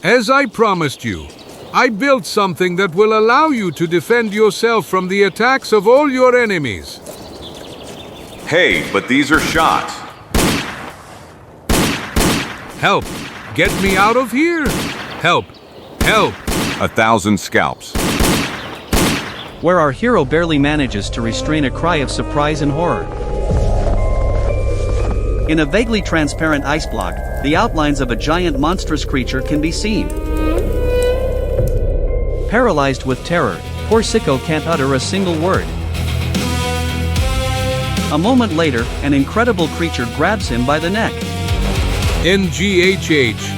As I promised you, I built something that will allow you to defend yourself from the attacks of all your enemies. Hey, but these are shots. Help! Get me out of here! Help! Help! 1,000 scalps. Where our hero barely manages to restrain a cry of surprise and horror. In a vaguely transparent ice block, the outlines of a giant monstrous creature can be seen. Paralyzed with terror, poor Sicko can't utter a single word. A moment later, an incredible creature grabs him by the neck. NGHH.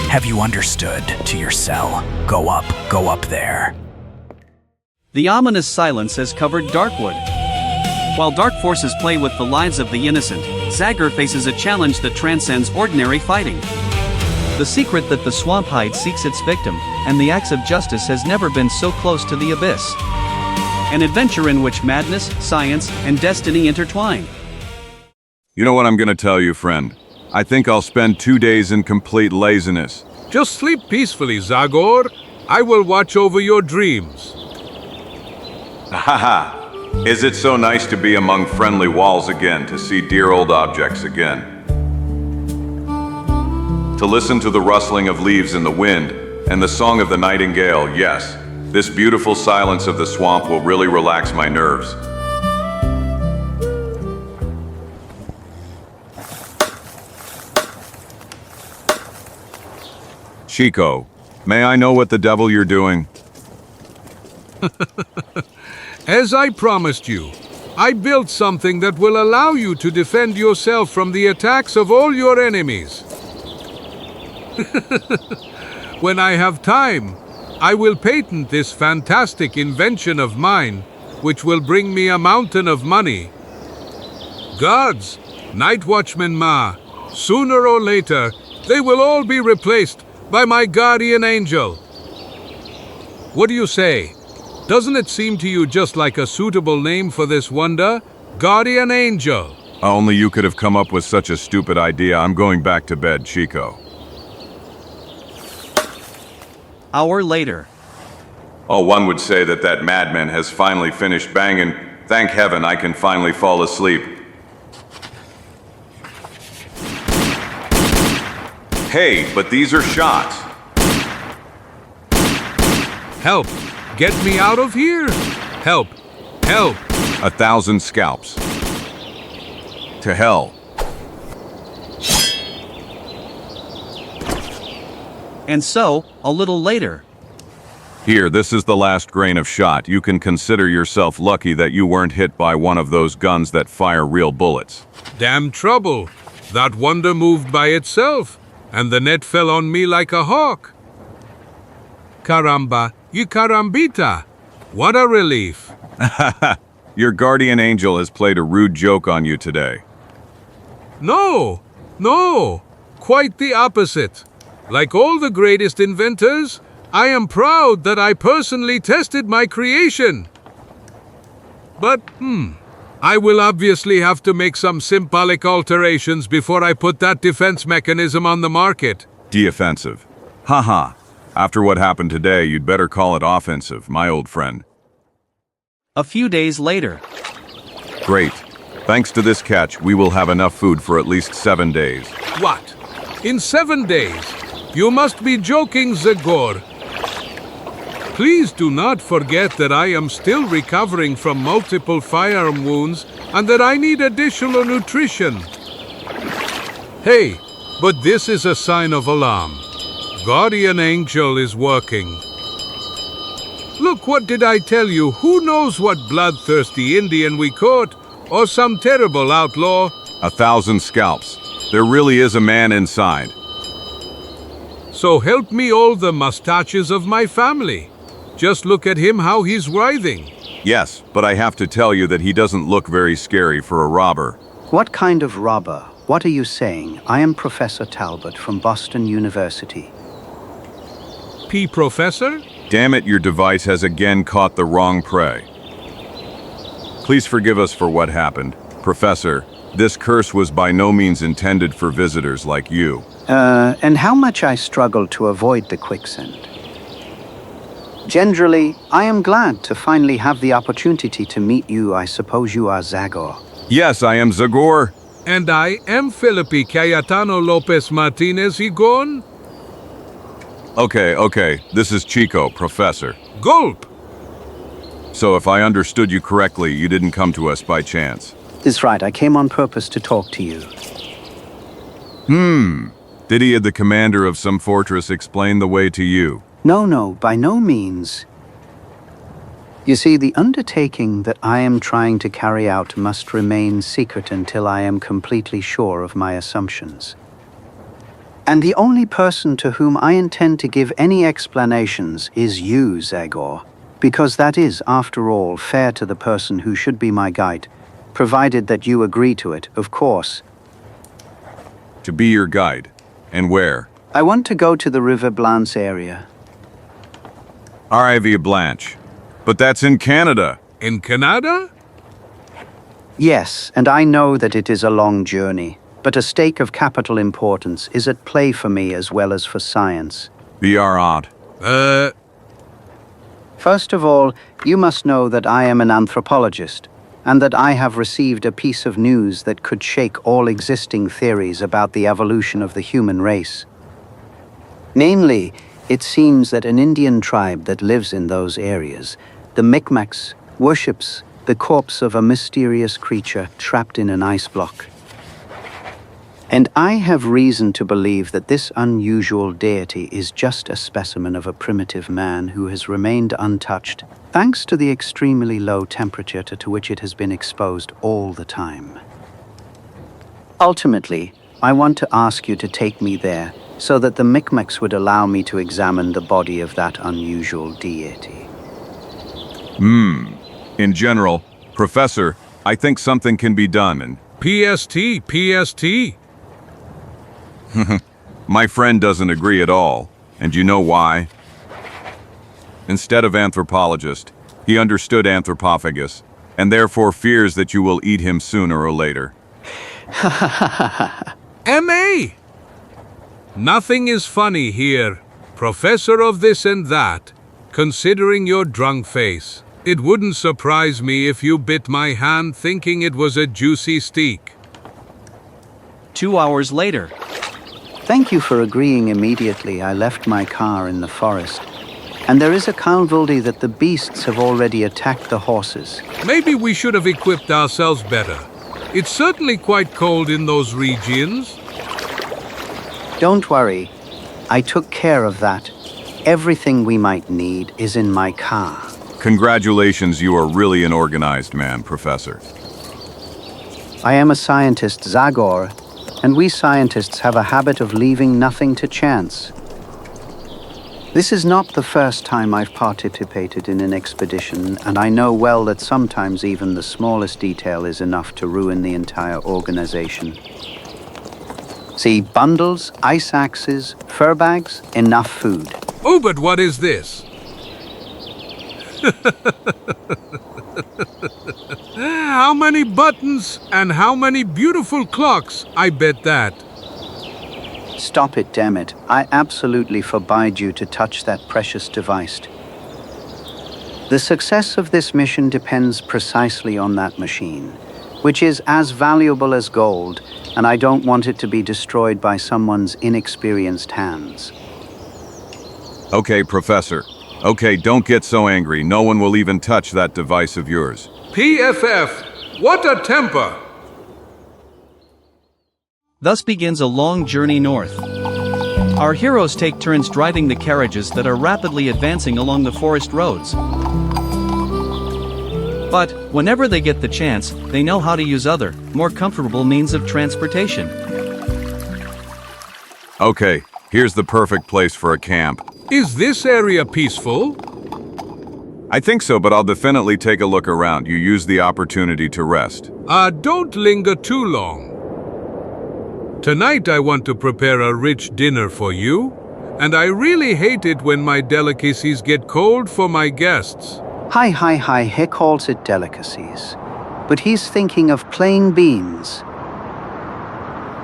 Have you understood to your cell? Go up there. The ominous silence has covered Darkwood. While dark forces play with the lives of the innocent, Zagor faces a challenge that transcends ordinary fighting. The secret that the swamp hides seeks its victim, and the axe of justice has never been so close to the abyss. An adventure in which madness, science, and destiny intertwine. You know what I'm gonna tell you, friend? I think I'll spend 2 days in complete laziness. Just sleep peacefully, Zagor. I will watch over your dreams. Haha! Is it so nice to be among friendly walls again, to see dear old objects again? To listen to the rustling of leaves in the wind, and the song of the nightingale, yes. This beautiful silence of the swamp will really relax my nerves. Chico, may I know what the devil you're doing? As I promised you, I built something that will allow you to defend yourself from the attacks of all your enemies. When I have time, I will patent this fantastic invention of mine, which will bring me a mountain of money. Guards, night watchman Ma, sooner or later, they will all be replaced by my guardian angel. What do you say? Doesn't it seem to you just like a suitable name for this wonder? Guardian Angel. Only you could have come up with such a stupid idea. I'm going back to bed, Chico. Hour later. Oh, one would say that that madman has finally finished banging. Thank heaven I can finally fall asleep. Hey, but these are shots. Help! Get me out of here! Help! Help! 1,000 scalps. To hell. And so, a little later. Here, this is the last grain of shot. You can consider yourself lucky that you weren't hit by one of those guns that fire real bullets. Damn trouble! That wonder moved by itself, and the net fell on me like a hawk. Caramba, you carambita! What a relief! Your guardian angel has played a rude joke on you today. No! Quite the opposite. Like all the greatest inventors, I am proud that I personally tested my creation. But, I will obviously have to make some symbolic alterations before I put that defense mechanism on the market. Defensive. Haha. After what happened today, you'd better call it offensive, my old friend. A few days later. Great. Thanks to this catch, we will have enough food for at least 7 days. What? In 7 days? You must be joking, Zagor. Please do not forget that I am still recovering from multiple firearm wounds and that I need additional nutrition. Hey, but this is a sign of alarm. Guardian Angel is working. Look, what did I tell you? Who knows what bloodthirsty Indian we caught, or some terrible outlaw? 1,000 scalps. There really is a man inside. So help me all the mustaches of my family. Just look at him, how he's writhing. Yes, but I have to tell you that he doesn't look very scary for a robber. What kind of robber? What are you saying? I am Professor Talbot from Boston University. Professor? Damn it, your device has again caught the wrong prey. Please forgive us for what happened. Professor, this curse was by no means intended for visitors like you. And how much I struggle to avoid the quicksand. Generally, I am glad to finally have the opportunity to meet you. I suppose you are Zagor. Yes, I am Zagor. And I am Felipe Cayetano Lopez Martinez Igon. Okay, this is Chico, Professor. Gulp! So if I understood you correctly, you didn't come to us by chance. That's right, I came on purpose to talk to you. Did he, the commander of some fortress, explain the way to you? No, by no means. You see, the undertaking that I am trying to carry out must remain secret until I am completely sure of my assumptions. And the only person to whom I intend to give any explanations is you, Zagor, because that is, after all, fair to the person who should be my guide, provided that you agree to it, of course. To be your guide. And where? I want to go to the River Blanche area. Riviera Blanche. But that's in Canada. In Canada? Yes, and I know that it is a long journey, but a stake of capital importance is at play for me as well as for science. The odd. First of all, you must know that I am an anthropologist, and that I have received a piece of news that could shake all existing theories about the evolution of the human race. Namely, it seems that an Indian tribe that lives in those areas, the Micmacs, worships the corpse of a mysterious creature trapped in an ice block. And I have reason to believe that this unusual deity is just a specimen of a primitive man who has remained untouched, thanks to the extremely low temperature to which it has been exposed all the time. Ultimately, I want to ask you to take me there, so that the Micmacs would allow me to examine the body of that unusual deity. In general, Professor, I think something can be done and... PST. My friend doesn't agree at all. And you know why? Instead of anthropologist, he understood anthropophagus, and therefore fears that you will eat him sooner or later. M.A. Nothing is funny here, professor of this and that, considering your drunk face. It wouldn't surprise me if you bit my hand thinking it was a juicy steak. 2 hours later. Thank you for agreeing immediately. I left my car in the forest. And there is a casualty that the beasts have already attacked the horses. Maybe we should have equipped ourselves better. It's certainly quite cold in those regions. Don't worry. I took care of that. Everything we might need is in my car. Congratulations, you are really an organized man, Professor. I am a scientist, Zagor, and we scientists have a habit of leaving nothing to chance. This is not the first time I've participated in an expedition, and I know well that sometimes even the smallest detail is enough to ruin the entire organization. See, bundles, ice axes, fur bags, enough food. Oh, but what is this? How many buttons and how many beautiful clocks, I bet that. Stop it, damn it. I absolutely forbade you to touch that precious device. The success of this mission depends precisely on that machine, which is as valuable as gold, and I don't want it to be destroyed by someone's inexperienced hands. Okay, Professor. Okay, don't get so angry. No one will even touch that device of yours. PFF, what a temper! Thus begins a long journey north. Our heroes take turns driving the carriages that are rapidly advancing along the forest roads. But, whenever they get the chance, they know how to use other, more comfortable means of transportation. Okay, here's the perfect place for a camp. Is this area peaceful? I think so, but I'll definitely take a look around. You use the opportunity to rest. Don't linger too long. Tonight I want to prepare a rich dinner for you, and I really hate it when my delicacies get cold for my guests. Hi, he calls it delicacies. But he's thinking of plain beans.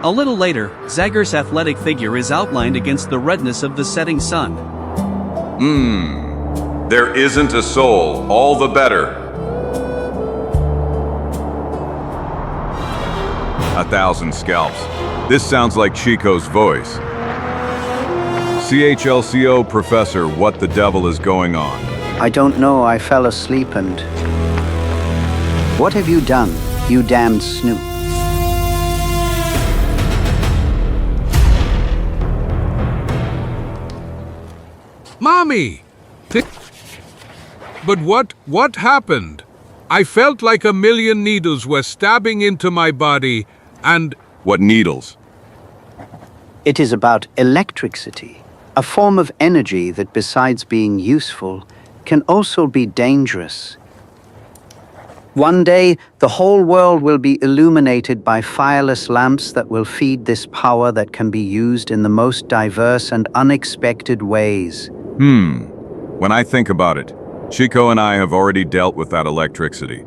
A little later, Zagor's athletic figure is outlined against the redness of the setting sun. There isn't a soul, all the better. 1,000 scalps. This sounds like Chico's voice. CHLCO, Professor, what the devil is going on? I don't know, I fell asleep and... What have you done, you damned snoop? Mommy! But what happened? I felt like a million needles were stabbing into my body and... What needles? It is about electricity, a form of energy that besides being useful, can also be dangerous. One day, the whole world will be illuminated by fireless lamps that will feed this power that can be used in the most diverse and unexpected ways. When I think about it, Chico and I have already dealt with that electricity.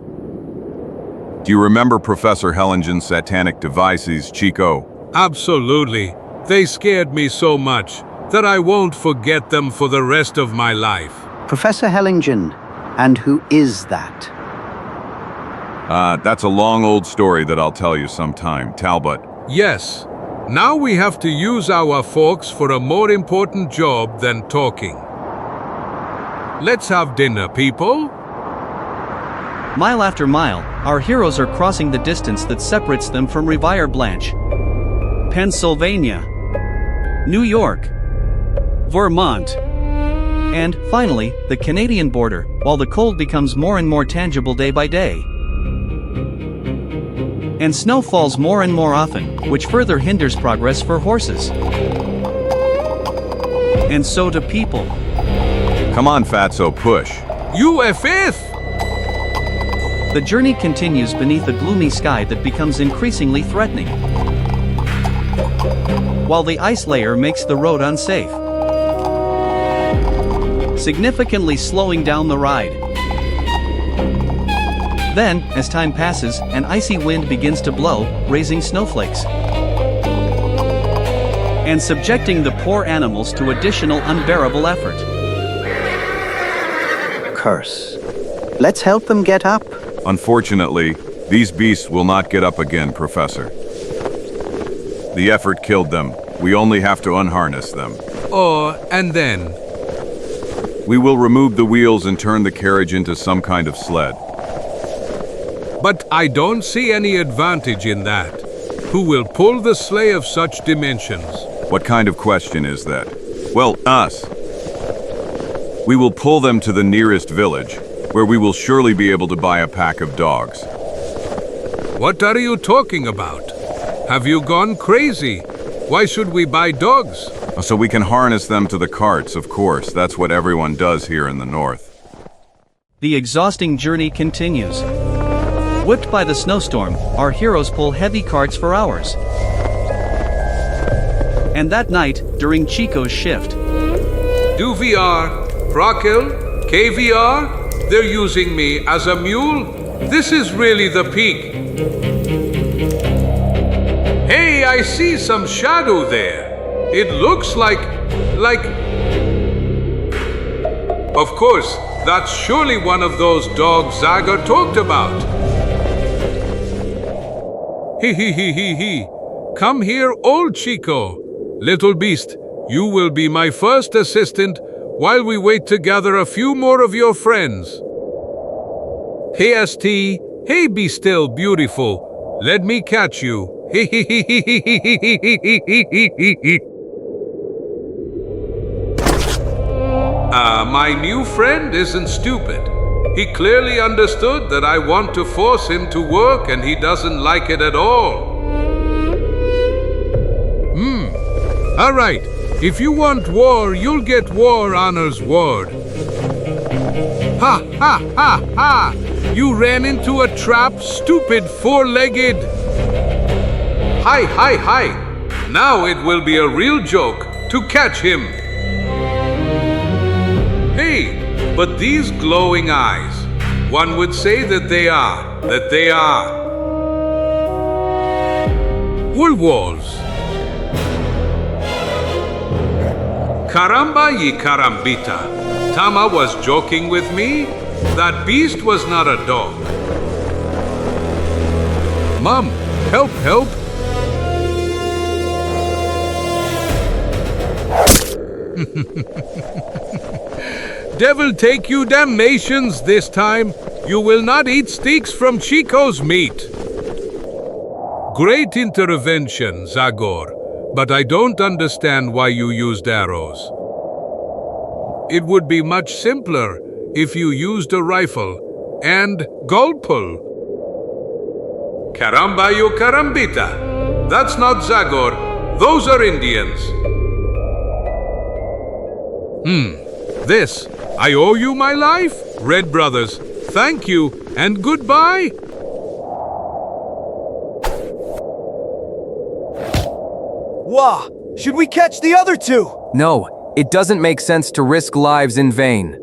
Do you remember Professor Hellingen's satanic devices, Chico? Absolutely. They scared me so much that I won't forget them for the rest of my life. Professor Hellingen, and who is that? That's a long old story that I'll tell you sometime, Talbot. Yes. Now we have to use our forks for a more important job than talking. Let's have dinner, people. Mile after mile, our heroes are crossing the distance that separates them from Revire Blanche. Pennsylvania, New York, Vermont, and, finally, the Canadian border, while the cold becomes more and more tangible day by day. And snow falls more and more often, which further hinders progress for horses. And so do people. Come on, Fatso, push. UFF! The journey continues beneath a gloomy sky that becomes increasingly threatening, while the ice layer makes the road unsafe, significantly slowing down the ride. Then, as time passes, an icy wind begins to blow, raising snowflakes and subjecting the poor animals to additional unbearable effort. Curse. Let's help them get up. Unfortunately, these beasts will not get up again, Professor. The effort killed them. We only have to unharness them. And then? We will remove the wheels and turn the carriage into some kind of sled. But I don't see any advantage in that. Who will pull the sleigh of such dimensions? What kind of question is that? Well, us. We will pull them to the nearest village, where we will surely be able to buy a pack of dogs. What are you talking about? Have you gone crazy? Why should we buy dogs? So we can harness them to the carts, of course. That's what everyone does here in the north. The exhausting journey continues. Whipped by the snowstorm, our heroes pull heavy carts for hours. And that night, during Chico's shift, DuVR, Prokel, KVR, they're using me as a mule? This is really the peak. Hey, I see some shadow there. It looks like... Of course, that's surely one of those dogs Zagor talked about. He. Come here, old Chico. Little beast, you will be my first assistant while we wait to gather a few more of your friends. Hey, ST. Hey, be still, beautiful. Let me catch you. My new friend isn't stupid. He clearly understood that I want to force him to work and he doesn't like it at all. All right. If you want war, you'll get War Honor's word. Ha, ha, ha, ha! You ran into a trap, stupid four-legged. Hi. Now it will be a real joke to catch him. Hey, but these glowing eyes, one would say that they are. Woolwalls. Caramba y carambita. Tama was joking with me? That beast was not a dog. Mom, help, help. Devil take you damnations this time. You will not eat steaks from Chico's meat. Great intervention, Zagor, but I don't understand why you used arrows. It would be much simpler if you used a rifle and gulpul. Caramba yo carambita. That's not Zagor. Those are Indians. This. I owe you my life? Red Brothers, thank you and goodbye. Wah! Should we catch the other two? No, it doesn't make sense to risk lives in vain.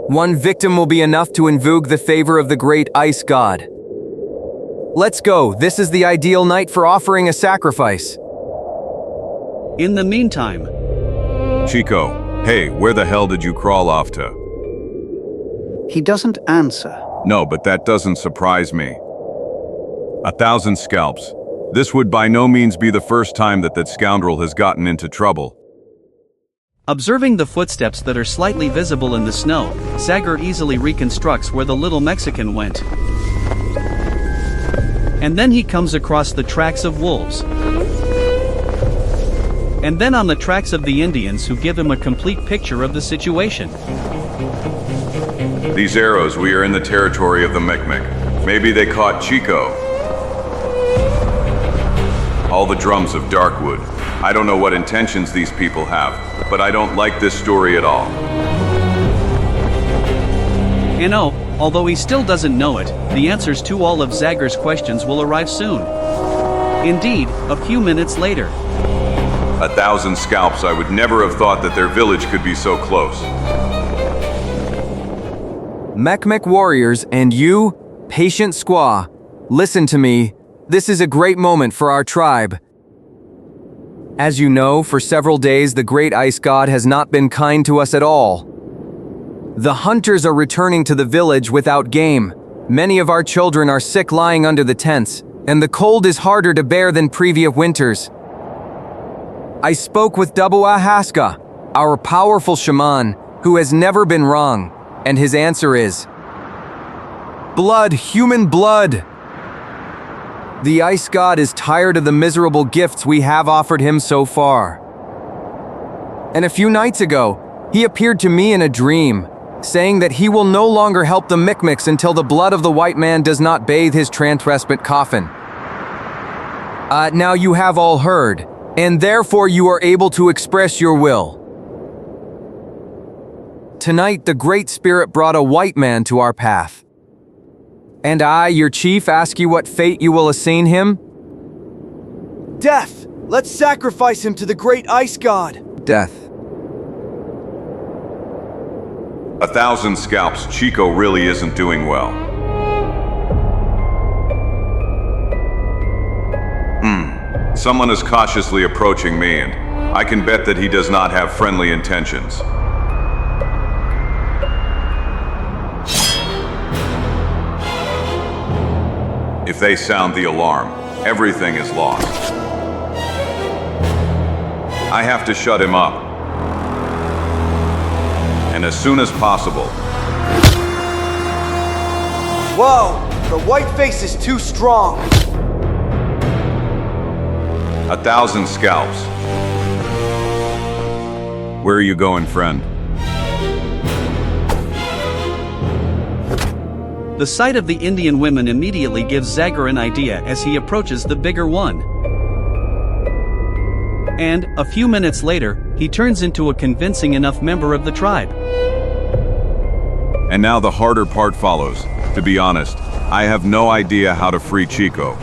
One victim will be enough to invoke the favor of the great ice god. Let's go. This is the ideal night for offering a sacrifice. In the meantime, Chico, hey, where the hell did you crawl off to? He doesn't answer. No, but that doesn't surprise me. 1,000 scalps. This would by no means be the first time that scoundrel has gotten into trouble. observing the footsteps that are slightly visible in the snow, Zagor easily reconstructs where the little Mexican went. And then he comes across the tracks of wolves. And then on the tracks of the Indians, who give him a complete picture of the situation. These arrows, we are in the territory of the Micmac. Maybe they caught Chico. All the drums of Darkwood. I don't know what intentions these people have, but I don't like this story at all. You know, although he still doesn't know it, the answers to all of Zagor's questions will arrive soon. Indeed, a few minutes later. 1,000 scalps. I would never have thought that their village could be so close. Mecmec warriors and you, patient squaw, listen to me. This is a great moment for our tribe. As you know, for several days the great ice god has not been kind to us at all. The hunters are returning to the village without game. Many of our children are sick lying under the tents, and the cold is harder to bear than previous winters. I spoke with Dubua Haska, our powerful shaman, who has never been wrong, and his answer is blood, human blood. The ice god is tired of the miserable gifts we have offered him so far. And a few nights ago, he appeared to me in a dream, saying that he will no longer help the Micmacs until the blood of the white man does not bathe his transrespite coffin. Now you have all heard, and therefore you are able to express your will. Tonight, the Great Spirit brought a white man to our path. And I, your chief, ask you what fate you will assign him? Death! Let's sacrifice him to the great ice god! Death. 1,000 scalps. Chico really isn't doing well. Someone is cautiously approaching me, and I can bet that he does not have friendly intentions. If they sound the alarm, everything is lost. I have to shut him up. And as soon as possible. Whoa! The white face is too strong! 1,000 scalps. Where are you going, friend? The sight of the Indian women immediately gives Zagor an idea as he approaches the bigger one. And, a few minutes later, he turns into a convincing enough member of the tribe. And now the harder part follows. To be honest, I have no idea how to free Chico.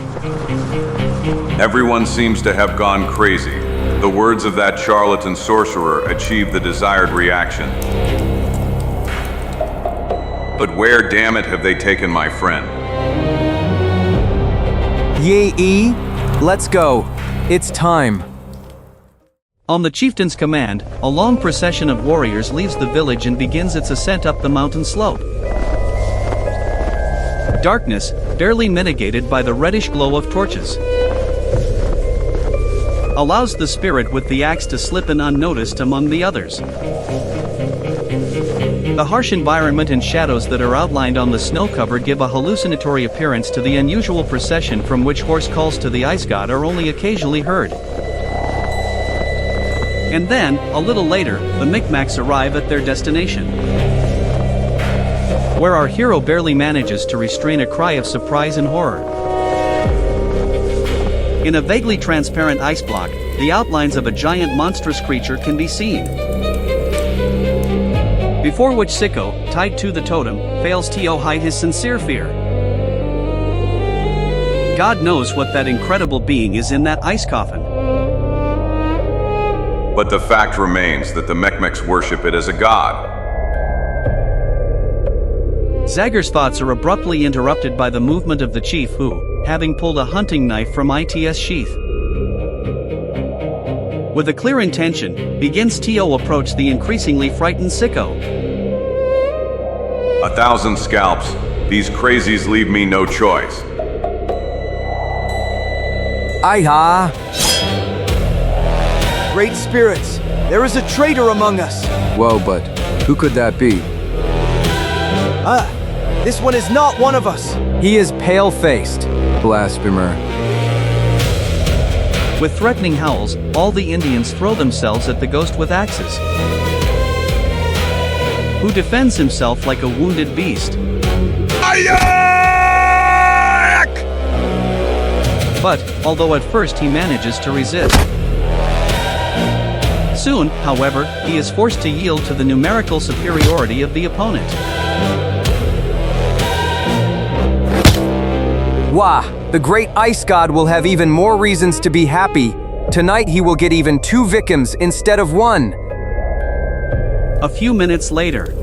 Everyone seems to have gone crazy. The words of that charlatan sorcerer achieved the desired reaction. But where, damn it, have they taken my friend? Ye, Let's go. It's time. On the chieftain's command, a long procession of warriors leaves the village and begins its ascent up the mountain slope. Darkness, barely mitigated by the reddish glow of torches, allows the spirit with the axe to slip in unnoticed among the others. The harsh environment and shadows that are outlined on the snow cover give a hallucinatory appearance to the unusual procession, from which hoarse calls to the ice god are only occasionally heard. And then, a little later, the Micmacs arrive at their destination, where our hero barely manages to restrain a cry of surprise and horror. In a vaguely transparent ice block, the outlines of a giant monstrous creature can be seen, before which Sicko, tied to the totem, fails to hide his sincere fear. God knows what that incredible being is in that ice coffin. But the fact remains that the Micmacs worship it as a god. Zagor's thoughts are abruptly interrupted by the movement of the chief who, having pulled a hunting knife from its sheath, with a clear intention, begins to approach the increasingly frightened Sicko. 1,000 scalps. These crazies leave me no choice. Aye-ha! Great spirits, there is a traitor among us. Whoa, but who could that be? This one is not one of us. He is pale-faced, blasphemer. With threatening howls, all the Indians throw themselves at the ghost with axes, who defends himself like a wounded beast. But, although at first he manages to resist, soon, however, he is forced to yield to the numerical superiority of the opponent. Wah! The great ice god will have even more reasons to be happy. Tonight he will get even 2 victims instead of 1. A few minutes later,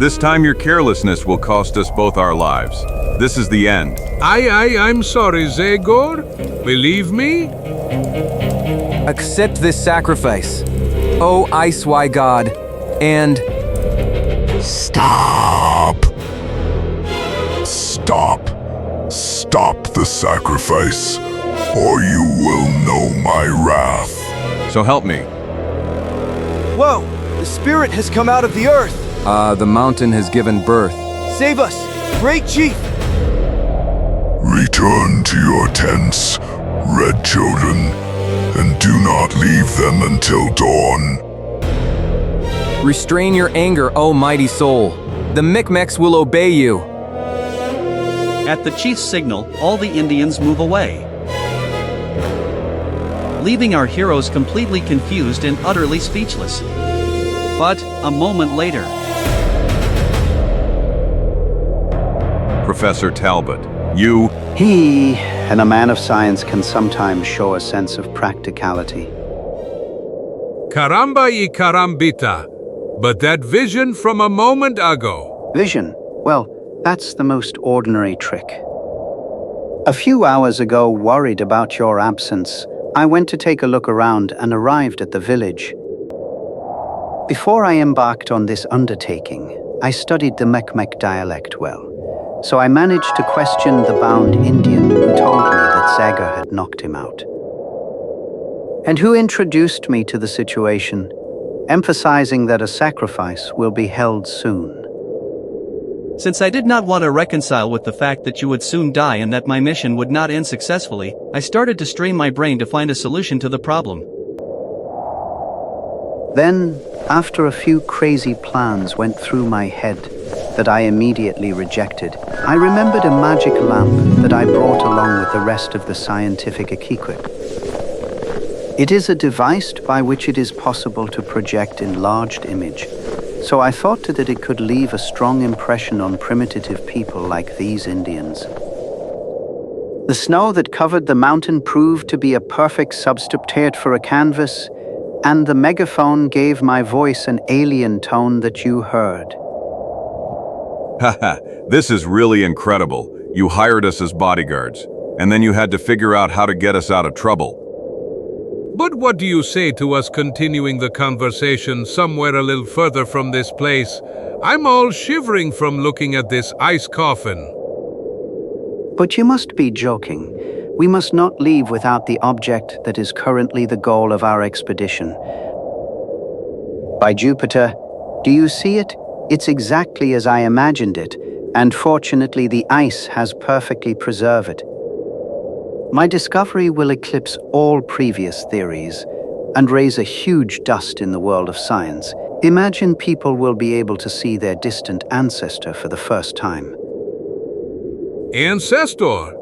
This time your carelessness will cost us both our lives. This is the end. I'm sorry, Zagor. Believe me? Accept this sacrifice, O Ice Y God, and Stop! Stop! Stop the sacrifice, or you will know my wrath. So help me. Whoa, the spirit has come out of the earth. the mountain has given birth. Save us, great chief. Return to your tents, red children, and do not leave them until dawn. Restrain your anger, O mighty soul. The Micmacs will obey you. at the chief's signal, all the Indians move away, leaving our heroes completely confused and utterly speechless. But, a moment later, Professor Talbot, you... He and a man of science can sometimes show a sense of practicality. Caramba y carambita. But that vision from a moment ago. Vision? Well, that's the most ordinary trick. A few hours ago, worried about your absence, I went to take a look around and arrived at the village. Before I embarked on this undertaking, I studied the Micmac dialect well, so I managed to question the bound Indian who told me that Zagor had knocked him out, and who introduced me to the situation, emphasizing that a sacrifice will be held soon. since I did not want to reconcile with the fact that you would soon die and that my mission would not end successfully, I started to strain my brain to find a solution to the problem. Then, after a few crazy plans went through my head that I immediately rejected, I remembered a magic lamp that I brought along with the rest of the scientific equipment. It is a device by which it is possible to project enlarged image, so I thought that it could leave a strong impression on primitive people like these Indians. The snow that covered the mountain proved to be a perfect substitute for a canvas, and the megaphone gave my voice an alien tone that you heard. Haha, this is really incredible. You hired us as bodyguards. and then you had to figure out how to get us out of trouble. But what do you say to us continuing the conversation somewhere a little further from this place? I'm all shivering from looking at this ice coffin. But you must be joking. We must not leave without the object that is currently the goal of our expedition. By Jupiter, do you see it? It's exactly as I imagined it, and fortunately the ice has perfectly preserved it. My discovery will eclipse all previous theories and raise a huge dust in the world of science. Imagine people will be able to see their distant ancestor for the first time. Ancestor?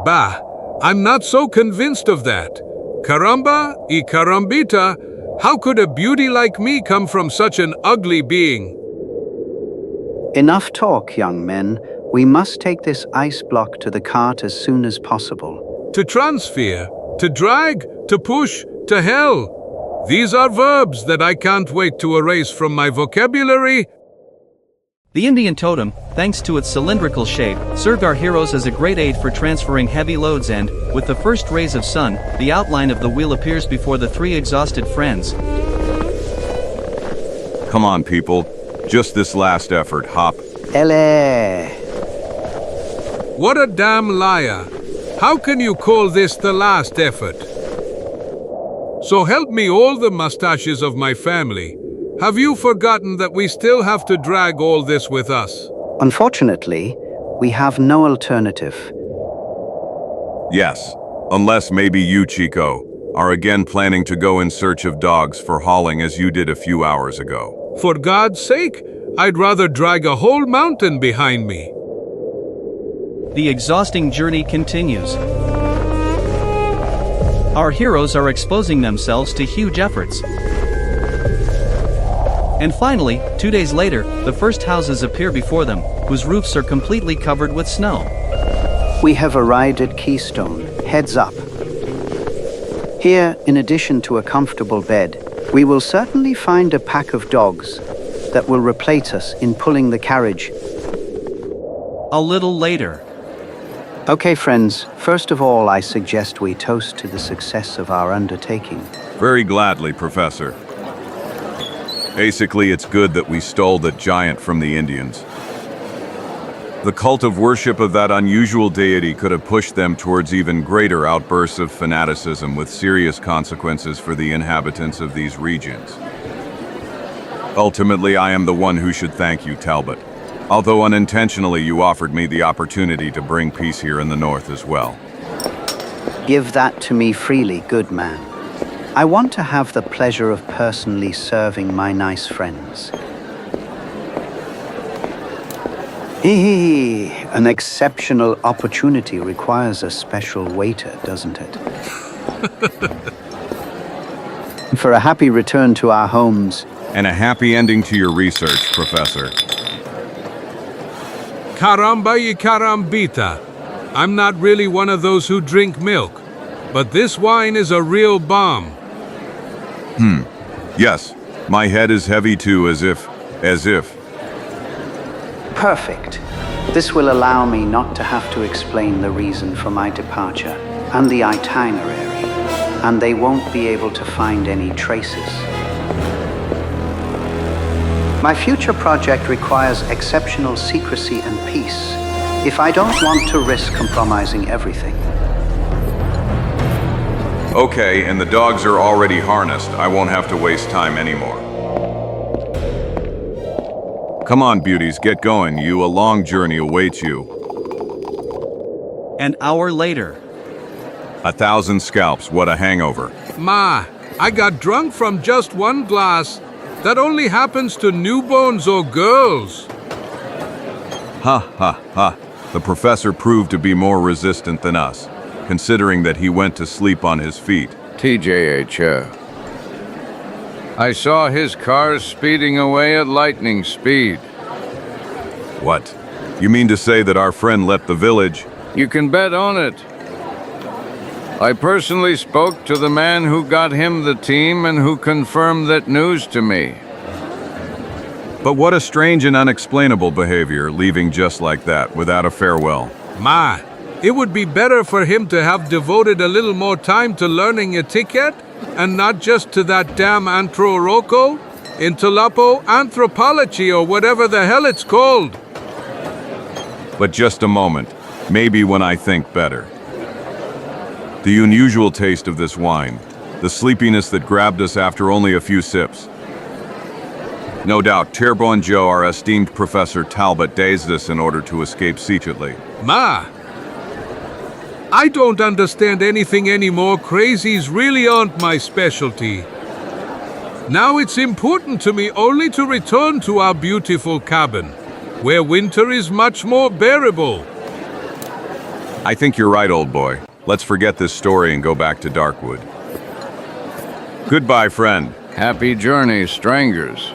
Bah, I'm not so convinced of that. Caramba y carambita, how could a beauty like me come from such an ugly being? Enough talk, young men. We must take this ice block to the cart as soon as possible. To transfer, to drag, to push, to hell. These are verbs that I can't wait to erase from my vocabulary. The Indian totem, thanks to its cylindrical shape, served our heroes as a great aid for transferring heavy loads and, with the first rays of sun, the outline of the wheel appears before the three exhausted friends. Come on, people. Just this last effort, hop. Elle. What a damn liar. How can you call this the last effort? So help me all the mustaches of my family. Have you forgotten that we still have to drag all this with us? Unfortunately, we have no alternative. Yes, unless maybe you, Chico, are again planning to go in search of dogs for hauling as you did a few hours ago. For God's sake, I'd rather drag a whole mountain behind me. The exhausting journey continues. Our heroes are exposing themselves to huge efforts. And finally, 2 days later, the first houses appear before them, whose roofs are completely covered with snow. We have arrived at Keystone. Heads up. Here, in addition to a comfortable bed, we will certainly find a pack of dogs that will replace us in pulling the carriage. A little later. Okay, friends, first of all, I suggest we toast to the success of our undertaking. Very gladly, Professor. Basically, it's good that we stole the giant from the Indians. The cult of worship of that unusual deity could have pushed them towards even greater outbursts of fanaticism with serious consequences for the inhabitants of these regions. Ultimately, I am the one who should thank you, Talbot. Although unintentionally, you offered me the opportunity to bring peace here in the north as well. Give that to me freely, good man. I want to have the pleasure of personally serving my nice friends. An exceptional opportunity requires a special waiter, doesn't it? For a happy return to our homes. And a happy ending to your research, Professor. Caramba y carambita. I'm not really one of those who drink milk, but this wine is a real bomb. Yes, my head is heavy too, as if. Perfect. This will allow me not to have to explain the reason for my departure and the itinerary, and they won't be able to find any traces. My future project requires exceptional secrecy and peace, if I don't want to risk compromising everything. Okay, and the dogs are already harnessed. I won't have to waste time anymore. Come on, beauties, get going. A long journey awaits you. An hour later. 1,000 scalps, what a hangover. Ma, I got drunk from just one glass. That only happens to newborns or girls. Ha ha ha. The professor proved to be more resistant than us, considering that he went to sleep on his feet. TJH. I saw his cars speeding away at lightning speed. What? You mean to say that our friend left the village? You can bet on it. I personally spoke to the man who got him the team and who confirmed that news to me. But what a strange and unexplainable behavior, leaving just like that, without a farewell. Ma, It would be better for him to have devoted a little more time to learning etiquette and not just to that damn Anthro-Roko, Interlapo, Anthropology, or whatever the hell it's called. But just a moment, maybe when I think better. The unusual taste of this wine, the sleepiness that grabbed us after only a few sips. No doubt, Cherbo and Joe, our esteemed Professor Talbot, dazed us in order to escape secretly. Ma, I don't understand anything anymore. Crazies really aren't my specialty. Now it's important to me only to return to our beautiful cabin, where winter is much more bearable. I think you're right, old boy. Let's forget this story and go back to Darkwood. Goodbye, friend. Happy journey, strangers.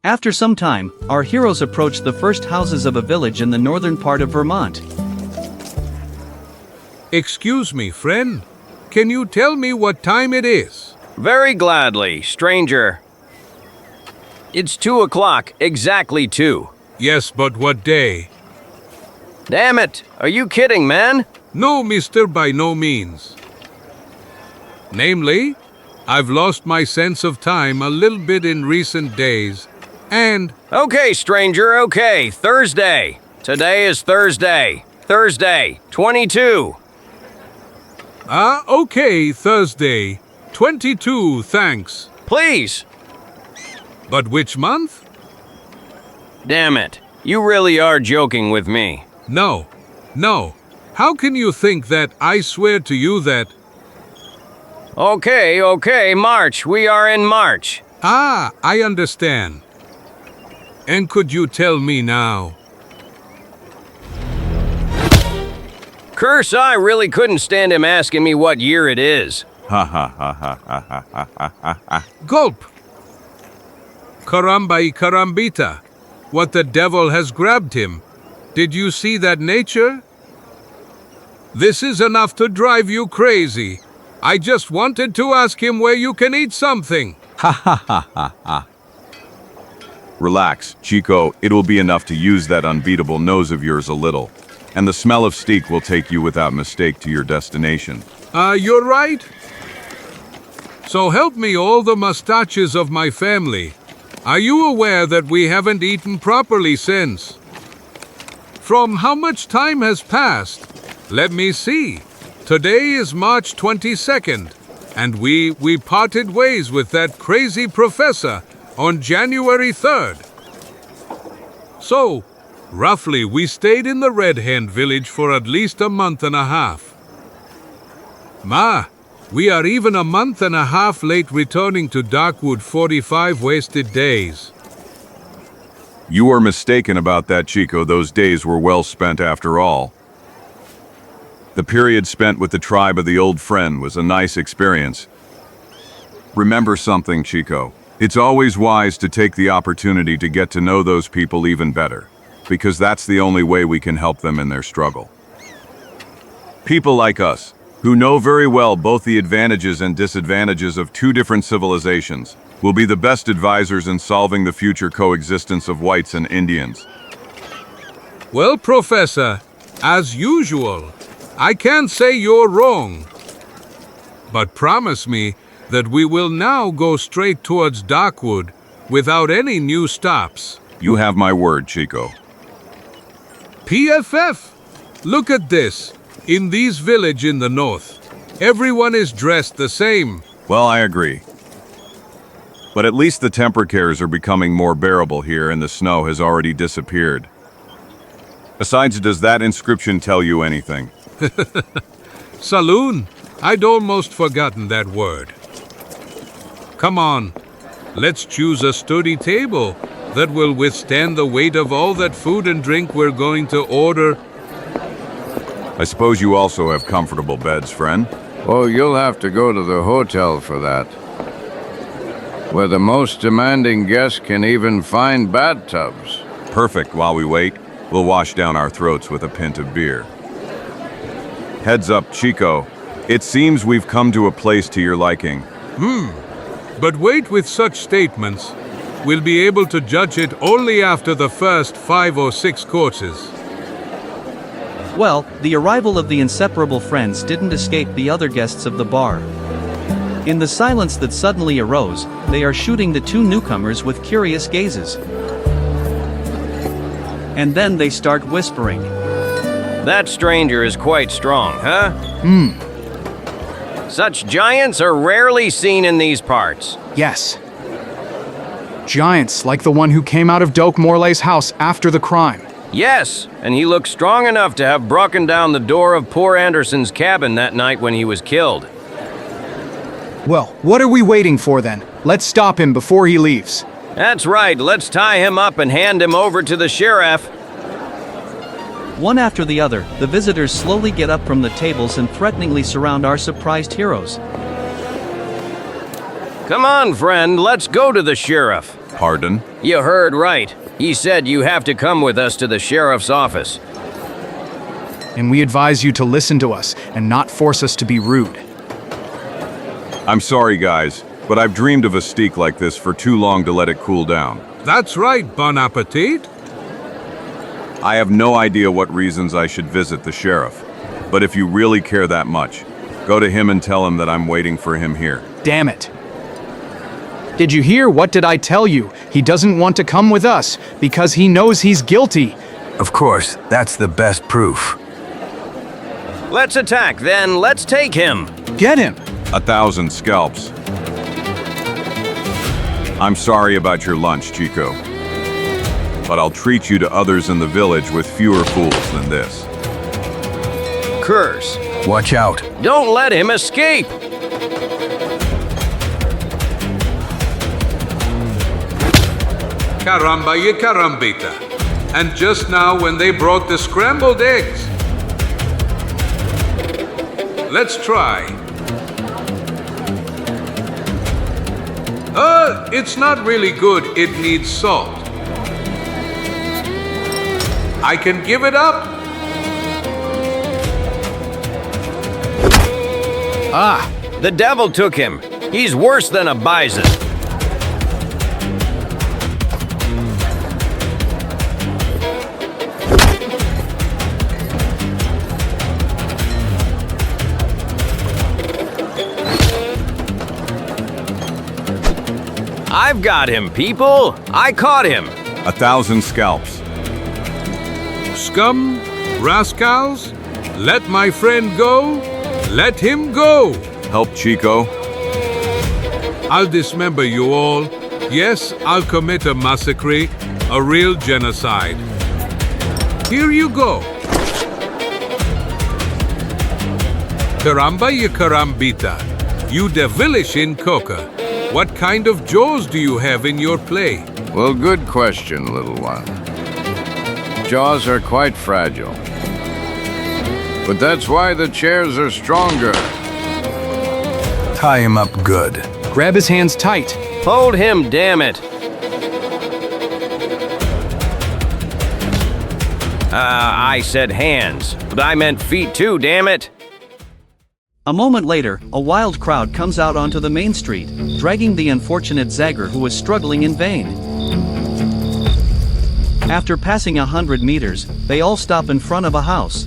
After some time, our heroes approached the first houses of a village in the northern part of Vermont. Excuse me, friend. Can you tell me what time it is? Very gladly, stranger. It's 2 o'clock, exactly 2. Yes, but what day? Damn it, are you kidding, man? No, mister, by no means. Namely, I've lost my sense of time a little bit in recent days, and... Okay, stranger, okay, Thursday. Today is Thursday. Thursday, 22. Okay, Thursday. 22, thanks. Please. But which month? Damn it, you really are joking with me. No. How can you think that? I swear to you that... Okay, March. We are in March. I understand. And could you tell me now? Curse, I really couldn't stand him asking me what year it is. Ha ha ha ha ha ha ha ha ha. Gulp! Caramba y carambita. What the devil has grabbed him? Did you see that nature? This is enough to drive you crazy. I just wanted to ask him where you can eat something. Ha ha ha ha ha. Relax, Chico. It will be enough to use that unbeatable nose of yours a little. And the smell of steak will take you without mistake to your destination. You're right. So help me all the mustaches of my family. Are you aware that we haven't eaten properly since? From how much time has passed? Let me see. Today is March 22nd, and we parted ways with that crazy professor on January 3rd. So, roughly, we stayed in the Red Hand village for at least a month and a half. Ma, we are even a month and a half late returning to Darkwood. 45 wasted days. You are mistaken about that, Chico. Those days were well spent after all. The period spent with the tribe of the old friend was a nice experience. Remember something, Chico. It's always wise to take the opportunity to get to know those people even better, because that's the only way we can help them in their struggle. People like us, who know very well both the advantages and disadvantages of two different civilizations, will be the best advisors in solving the future coexistence of whites and Indians. Well, Professor, as usual, I can't say you're wrong. But promise me that we will now go straight towards Darkwood without any new stops. You have my word, Chico. PFF! Look at this. In this village in the north, everyone is dressed the same. Well, I agree. But at least the temperatures are becoming more bearable here and the snow has already disappeared. Besides, does that inscription tell you anything? Saloon, I'd almost forgotten that word. Come on, let's choose a sturdy table that will withstand the weight of all that food and drink we're going to order. I suppose you also have comfortable beds, friend? Oh, you'll have to go to the hotel for that, where the most demanding guests can even find bathtubs. Perfect. While we wait, we'll wash down our throats with a pint of beer. Heads up, Chico. It seems we've come to a place to your liking. But wait with such statements. We'll be able to judge it only after the first 5 or 6 courses. Well, the arrival of the inseparable friends didn't escape the other guests of the bar. In the silence that suddenly arose, they are shooting the two newcomers with curious gazes. And then they start whispering. That stranger is quite strong, huh? Such giants are rarely seen in these parts. Yes. Giants like the one who came out of Doak Morley's house after the crime. Yes, and he looked strong enough to have broken down the door of poor Anderson's cabin that night when he was killed. Well, what are we waiting for then? Let's stop him before he leaves. That's right, let's tie him up and hand him over to the sheriff. One after the other, the visitors slowly get up from the tables and threateningly surround our surprised heroes. Come on, friend, let's go to the sheriff. Pardon? You heard right. He said you have to come with us to the sheriff's office. And we advise you to listen to us and not force us to be rude. I'm sorry, guys, but I've dreamed of a steak like this for too long to let it cool down. That's right, bon appetit. I have no idea what reasons I should visit the sheriff. But if you really care that much, go to him and tell him that I'm waiting for him here. Damn it. Did you hear? What did I tell you? He doesn't want to come with us because he knows he's guilty. Of course, that's the best proof. Let's attack, then. Let's take him. Get him. 1,000 scalps. I'm sorry about your lunch, Chico. But I'll treat you to others in the village with fewer fools than this. Curse. Watch out. Don't let him escape. Caramba y carambita. And just now when they brought the scrambled eggs. Let's try. It's not really good. It needs salt. I can give it up. Ah, the devil took him. He's worse than a bison. I've got him, people. I caught him. 1,000 scalps. Scum, rascals, let my friend go. Let him go. Help Chico. I'll dismember you all. Yes, I'll commit a massacre, a real genocide. Here you go. Caramba y carambita. You devilish in coca. What kind of jaws do you have in your play? Well, good question, little one. Jaws are quite fragile. But that's why the chairs are stronger. Tie him up good. Grab his hands tight. Hold him, damn it. I said hands, but I meant feet too, damn it. A moment later, a wild crowd comes out onto the main street, dragging the unfortunate Zagor who was struggling in vain. After passing 100 meters, they all stop in front of a house.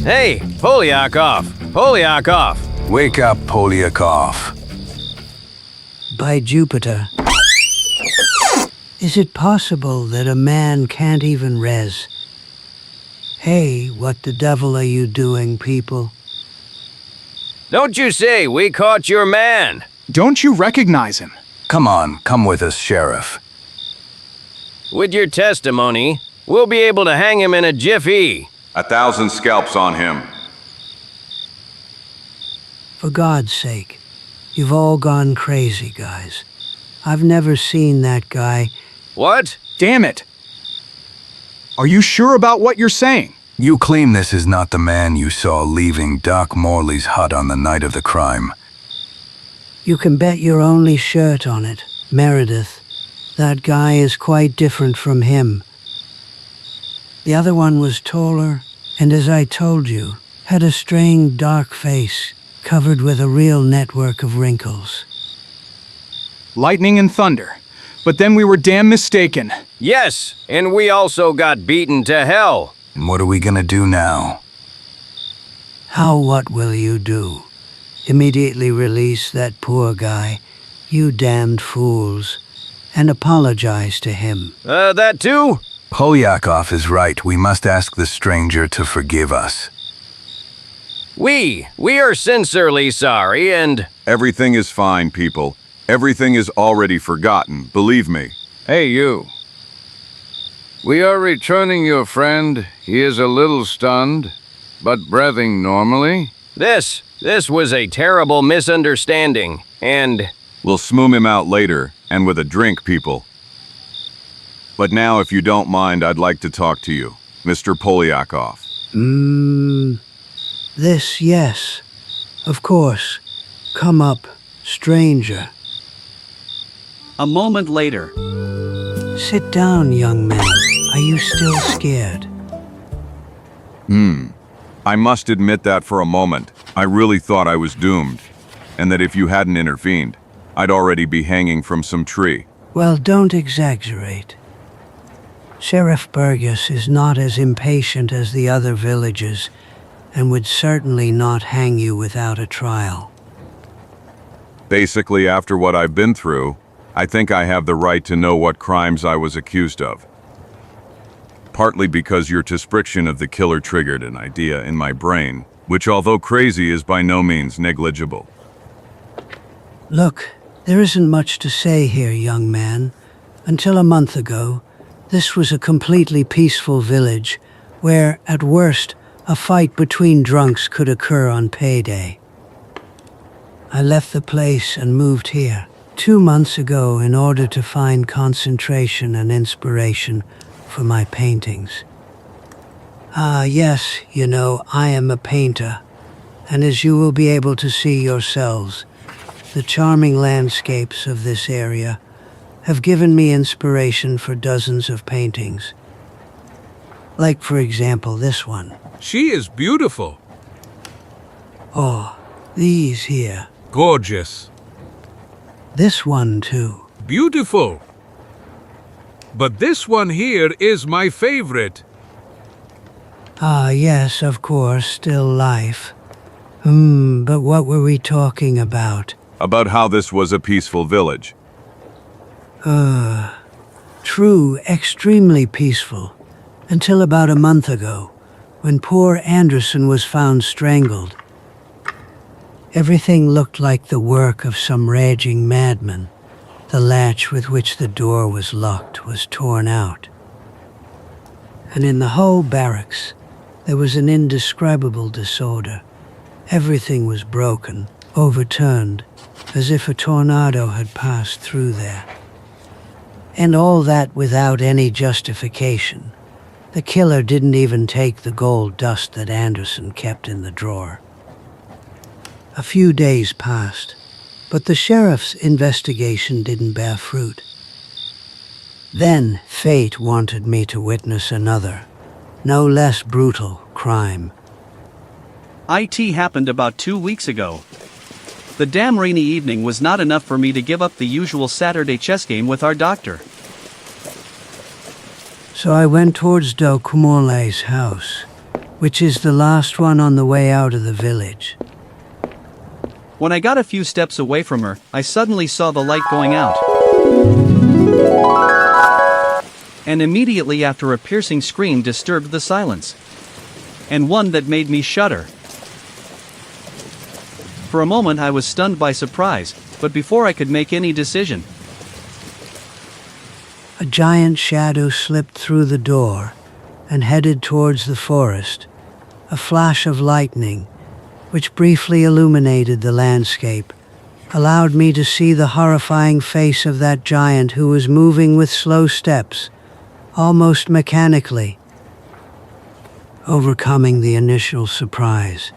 Hey, Polyakov! Polyakov! Wake up, Polyakov. By Jupiter. Is it possible that a man can't even res? Hey, what the devil are you doing, people? Don't you say we caught your man! Don't you recognize him? Come on, come with us, Sheriff. With your testimony, we'll be able to hang him in a jiffy. 1,000 scalps on him. For God's sake, you've all gone crazy, guys. I've never seen that guy. What? Damn it! Are you sure about what you're saying? You claim this is not the man you saw leaving Doc Morley's hut on the night of the crime. You can bet your only shirt on it, Meredith. That guy is quite different from him. The other one was taller, and as I told you, had a strained dark face, covered with a real network of wrinkles. Lightning and thunder. But then we were damn mistaken. Yes, and we also got beaten to hell. And what are we gonna do now? How what will you do? Immediately release that poor guy, you damned fools, and apologize to him. That too? Polyakov is right. We must ask the stranger to forgive us. We are sincerely sorry, and... Everything is fine, people. Everything is already forgotten, believe me. Hey, you. We are returning your friend. He is a little stunned, but breathing normally. This was a terrible misunderstanding, and... We'll smoom him out later, and with a drink, people. But now, if you don't mind, I'd like to talk to you, Mr. Polyakov. This, yes. Of course. Come up, stranger. A moment later. Sit down, young man. Are you still scared? I must admit that for a moment, I really thought I was doomed, and that if you hadn't intervened, I'd already be hanging from some tree. Well, don't exaggerate. Sheriff Burgess is not as impatient as the other villagers, and would certainly not hang you without a trial. Basically, after what I've been through, I think I have the right to know what crimes I was accused of. Partly because your description of the killer triggered an idea in my brain, which although crazy is by no means negligible. Look, there isn't much to say here, young man. Until a month ago, this was a completely peaceful village where, at worst, a fight between drunks could occur on payday. I left the place and moved here 2 months ago in order to find concentration and inspiration for my paintings. Yes, you know, I am a painter, and as you will be able to see yourselves, the charming landscapes of this area have given me inspiration for dozens of paintings. Like, for example, this one. She is beautiful. Oh, these here. Gorgeous. This one, too. Beautiful. But this one here is my favorite. Yes, of course, still life. But what were we talking about? About how this was a peaceful village. True, extremely peaceful. Until about a month ago, when poor Anderson was found strangled. Everything looked like the work of some raging madman. The latch with which the door was locked was torn out. And in the whole barracks, there was an indescribable disorder. Everything was broken, overturned, as if a tornado had passed through there. And all that without any justification. The killer didn't even take the gold dust that Anderson kept in the drawer. A few days passed, but the sheriff's investigation didn't bear fruit. Then fate wanted me to witness another, no less brutal crime. IT happened about 2 weeks ago. The damn rainy evening was not enough for me to give up the usual Saturday chess game with our doctor. So I went towards Dokumole's house, which is the last one on the way out of the village. When I got a few steps away from her, I suddenly saw the light going out. And immediately after a piercing scream disturbed the silence. And one that made me shudder. For a moment I was stunned by surprise, but before I could make any decision, a giant shadow slipped through the door and headed towards the forest. A flash of lightning, which briefly illuminated the landscape, allowed me to see the horrifying face of that giant who was moving with slow steps, almost mechanically. Overcoming the initial surprise,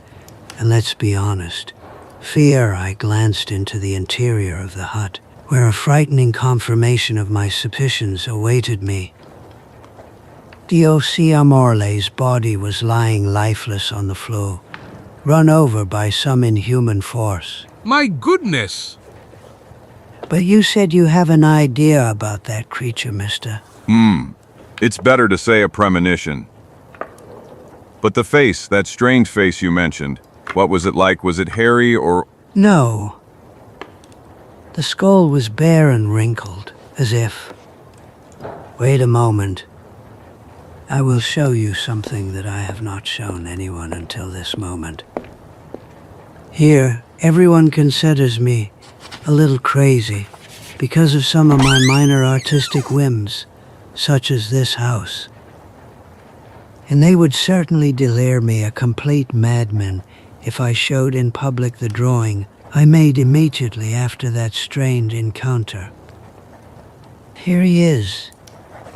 and let's be honest, fear, I glanced into the interior of the hut, where a frightening confirmation of my suspicions awaited me. Diosiamorle's body was lying lifeless on the floor, run over by some inhuman force. My goodness! But you said you have an idea about that creature, mister. It's better to say a premonition. But the face, that strange face you mentioned, what was it like? Was it hairy or... No. The skull was bare and wrinkled, as if... Wait a moment. I will show you something that I have not shown anyone until this moment. Here, everyone considers me a little crazy because of some of my minor artistic whims, such as this house. And they would certainly declare me a complete madman if I showed in public the drawing I made immediately after that strange encounter. Here he is.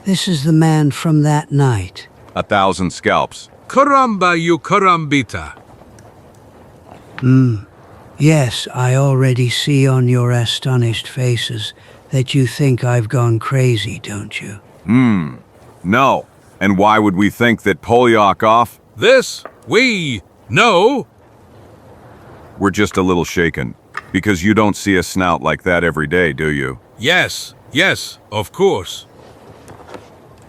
This is the man from that night. 1,000 scalps. Caramba, you carambita. Yes, I already see on your astonished faces that you think I've gone crazy, don't you? No. And why would we think that Polyakov? This, we know. We're just a little shaken. Because you don't see a snout like that every day, do you? Yes, of course.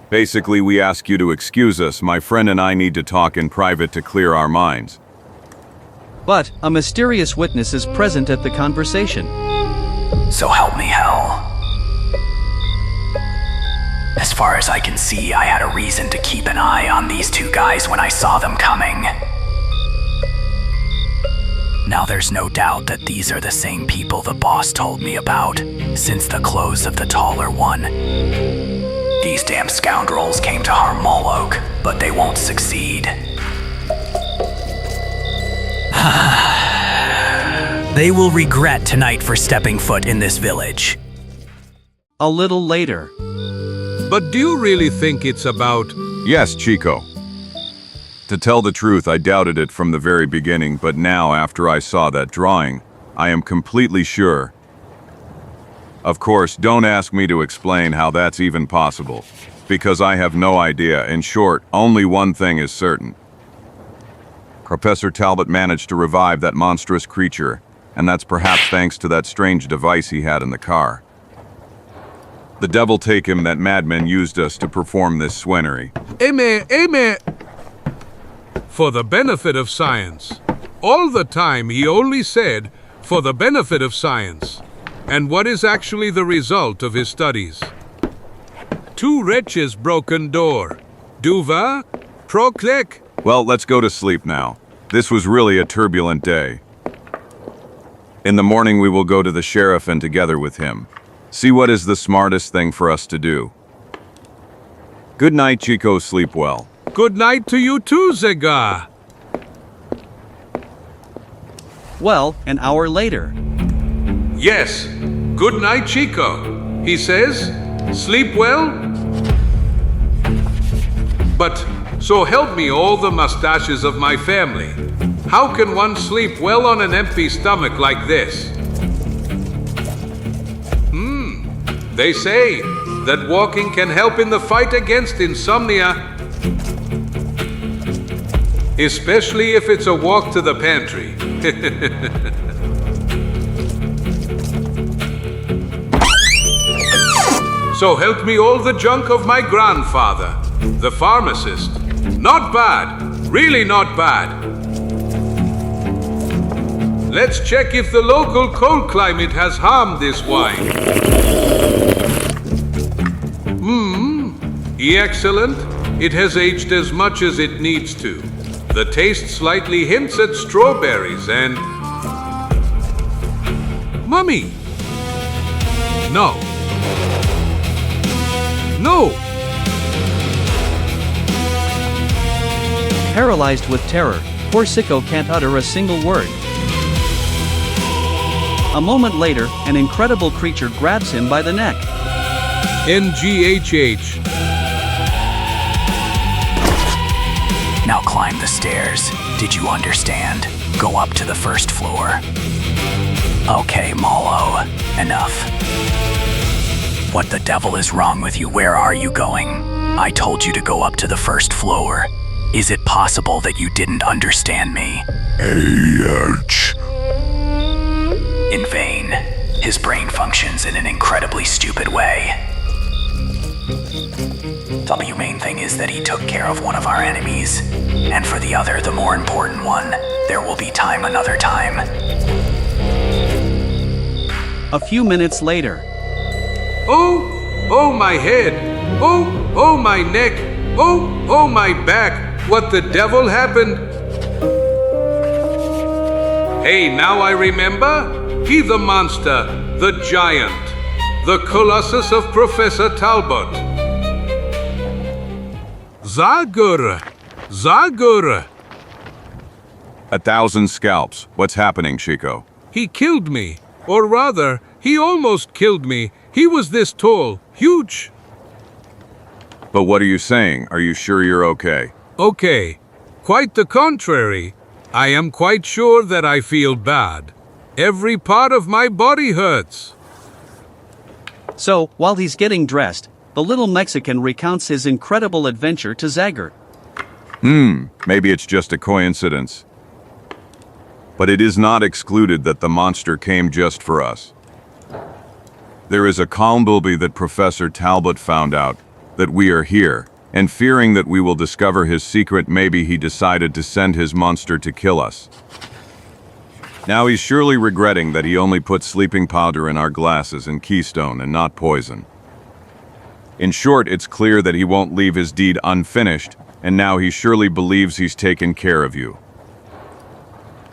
Basically, we ask you to excuse us. My friend and I need to talk in private to clear our minds. But a mysterious witness is present at the conversation. So help me hell. As far as I can see, I had a reason to keep an eye on these two guys when I saw them coming. Now there's no doubt that these are the same people the boss told me about, since the close of the taller one. These damn scoundrels came to harm Molok, but they won't succeed. They will regret tonight for stepping foot in this village. A little later. But do you really think it's about... Yes, Chico. To tell the truth, I doubted it from the very beginning, but now, after I saw that drawing, I am completely sure. Of course, don't ask me to explain how that's even possible, because I have no idea. In short, only one thing is certain. Professor Talbot managed to revive that monstrous creature, and that's perhaps thanks to that strange device he had in the car. The devil take him, that madman used us to perform this swenery. Amen. For the benefit of science. All the time he only said, for the benefit of science. And what is actually the result of his studies? Two wretches broken door. Duva, proklek. Well, let's go to sleep now. This was really a turbulent day. In the morning we will go to the sheriff and together with him, see what is the smartest thing for us to do. Good night, Chico. Sleep well. Good night to you too, Zagor. Well, an hour later. Yes. Good night, Chico. He says, sleep well. But, so help me all the mustaches of my family. How can one sleep well on an empty stomach like this? They say that walking can help in the fight against insomnia. Especially if it's a walk to the pantry. So help me all the junk of my grandfather, the pharmacist. Not bad, really not bad. Let's check if the local cold climate has harmed this wine. Excellent. It has aged as much as it needs to. The taste slightly hints at strawberries and... Mummy! No. Paralyzed with terror, poor Sicko can't utter a single word. A moment later, an incredible creature grabs him by the neck. NGHH. Now climb the stairs. Did you understand? Go up to the first floor. Okay, Molo. Enough. What the devil is wrong with you? Where are you going? I told you to go up to the first floor. Is it possible that you didn't understand me? AH. In vain. His brain functions in an incredibly stupid way. The main thing is that he took care of one of our enemies. And for the other, the more important one, there will be time another time. A few minutes later. Oh my head. Oh my neck. Oh my back. What the devil happened? Hey, now I remember. He the monster, the giant, the colossus of Professor Talbot. Zagor. 1,000 scalps. What's happening, Chico? He killed me. Or rather, he almost killed me. He was this tall, huge. But what are you saying? Are you sure you're okay? Okay. Quite the contrary. I am quite sure that I feel bad. Every part of my body hurts. So, while he's getting dressed, the little Mexican recounts his incredible adventure to Zagor. Maybe it's just a coincidence. But it is not excluded that the monster came just for us. There is a possibility that Professor Talbot found out that we are here, and fearing that we will discover his secret, maybe he decided to send his monster to kill us. Now he's surely regretting that he only put sleeping powder in our glasses and keystone and not poison. In short, it's clear that he won't leave his deed unfinished, and now he surely believes he's taken care of you.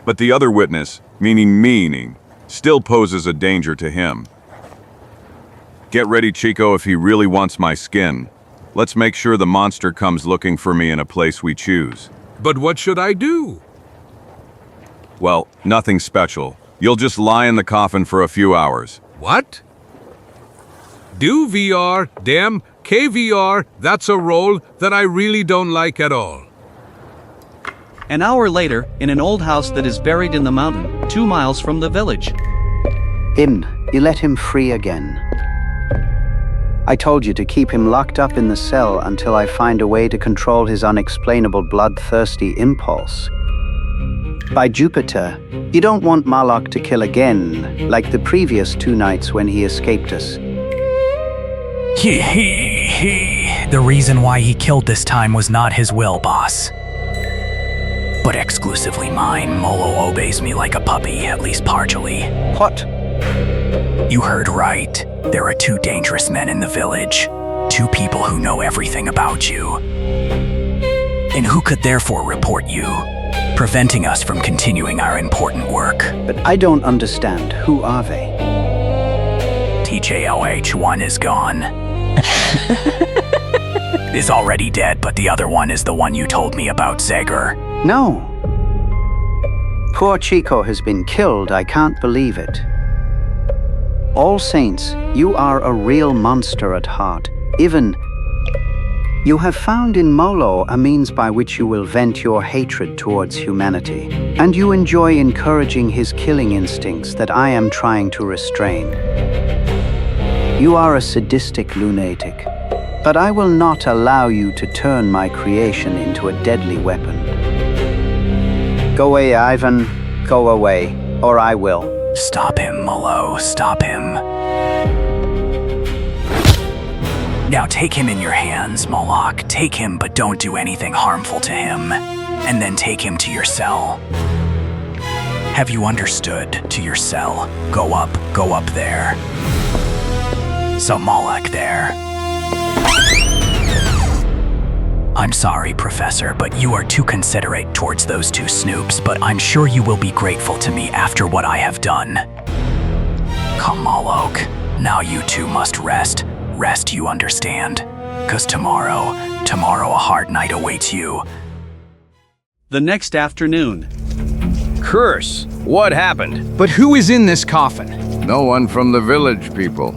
But the other witness, meaning, still poses a danger to him. Get ready, Chico, if he really wants my skin. Let's make sure the monster comes looking for me in a place we choose. But what should I do? Well, nothing special. You'll just lie in the coffin for a few hours. What? Do VR, damn, KVR, that's a role that I really don't like at all. An hour later, in an old house that is buried in the mountain, 2 miles from the village. You let him free again. I told you to keep him locked up in the cell until I find a way to control his unexplainable bloodthirsty impulse. By Jupiter, you don't want Molok to kill again, like the previous 2 nights when he escaped us. The reason why he killed this time was not his will, boss. But exclusively mine. Molo obeys me like a puppy, at least partially. What? You heard right. There are 2 dangerous men in the village. 2 people who know everything about you. And who could therefore report you, preventing us from continuing our important work. But I don't understand. Who are they? TJLH, one is gone. Is already dead, but the other one is the one you told me about, Zagor. No. Poor Chico has been killed. I can't believe it. All Saints, you are a real monster at heart. Even you have found in Molo a means by which you will vent your hatred towards humanity, and you enjoy encouraging his killing instincts that I am trying to restrain. You are a sadistic lunatic, but I will not allow you to turn my creation into a deadly weapon. Go away, Ivan. Go away, or I will. Stop him, Molo. Stop him. Now take him in your hands, Molok. Take him, but don't do anything harmful to him. And then take him to your cell. Have you understood? To your cell. Go up there. So Molok there. I'm sorry, Professor, but you are too considerate towards those 2 snoops, but I'm sure you will be grateful to me after what I have done. Come, Molok. Now you 2 must rest. Rest, you understand? 'Cause tomorrow a hard night awaits you. The next afternoon. Curse! What happened? But who is in this coffin? No one from the village, people.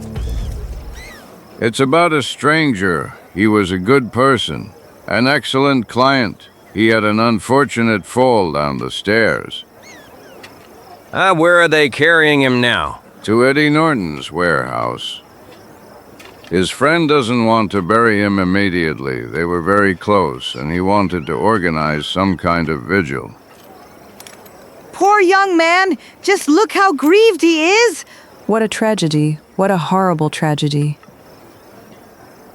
It's about a stranger. He was a good person. An excellent client. He had an unfortunate fall down the stairs. Where are they carrying him now? To Eddie Norton's warehouse. His friend doesn't want to bury him immediately. They were very close, and he wanted to organize some kind of vigil. Poor young man! Just look how grieved he is! What a tragedy. What a horrible tragedy.